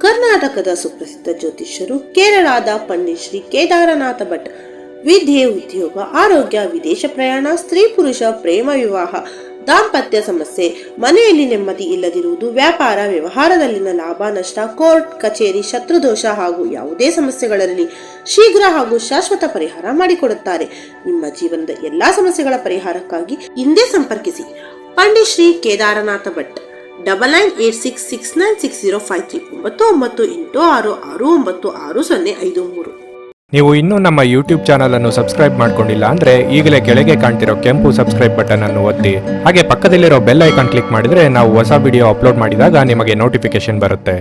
ಕರ್ನಾಟಕದ ಸುಪ್ರಸಿದ್ಧ ಜ್ಯೋತಿಷ್ಯರು ಕೇರಳದ ಪಂಡಿತ್ ಶ್ರೀ ಕೇದಾರನಾಥ ಭಟ್. ವಿದ್ಯೆ, ಉದ್ಯೋಗ, ಆರೋಗ್ಯ, ವಿದೇಶ ಪ್ರಯಾಣ, ಸ್ತ್ರೀ ಪುರುಷ ಪ್ರೇಮ ವಿವಾಹ, ದಾಂಪತ್ಯ ಸಮಸ್ಯೆ, ಮನೆಯಲ್ಲಿ ನೆಮ್ಮದಿ ಇಲ್ಲದಿರುವುದು, ವ್ಯಾಪಾರ ವ್ಯವಹಾರದಲ್ಲಿನ ಲಾಭ ನಷ್ಟ, ಕೋರ್ಟ್ ಕಚೇರಿ, ಶತ್ರುದೋಷ ಹಾಗೂ ಯಾವುದೇ ಸಮಸ್ಯೆಗಳಲ್ಲಿ ಶೀಘ್ರ ಹಾಗೂ ಶಾಶ್ವತ ಪರಿಹಾರ ಮಾಡಿಕೊಡುತ್ತಾರೆ. ನಿಮ್ಮ ಜೀವನದ ಎಲ್ಲಾ ಸಮಸ್ಯೆಗಳ ಪರಿಹಾರಕ್ಕಾಗಿ ಹಿಂದೆ ಸಂಪರ್ಕಿಸಿ ಪಂಡಿತ್ ಶ್ರೀ ಕೇದಾರನಾಥ ಭಟ್. 9986696053 9986669053. ನೀವು ಇನ್ನೂ ನಮ್ಮ ಯೂಟ್ಯೂಬ್ ಚಾನಲ್ ಅನ್ನು ಸಬ್ಸ್ಕ್ರೈಬ್ ಮಾಡ್ಕೊಂಡಿಲ್ಲ ಅಂದ್ರೆ ಈಗಲೇ ಕೆಳಗೆ ಕಾಣ್ತಿರೋ ಕೆಂಪು ಸಬ್ಸ್ಕ್ರೈಬ್ ಬಟನ್ ಅನ್ನು ಒತ್ತಿ. ಹಾಗೆ ಪಕ್ಕದಲ್ಲಿರೋ ಬೆಲ್ ಐಕಾನ್ ಕ್ಲಿಕ್ ಮಾಡಿದ್ರೆ ನಾವು ಹೊಸ ವಿಡಿಯೋ ಅಪ್ಲೋಡ್ ಮಾಡಿದಾಗ ನಿಮಗೆ ನೋಟಿಫಿಕೇಶನ್ ಬರುತ್ತೆ.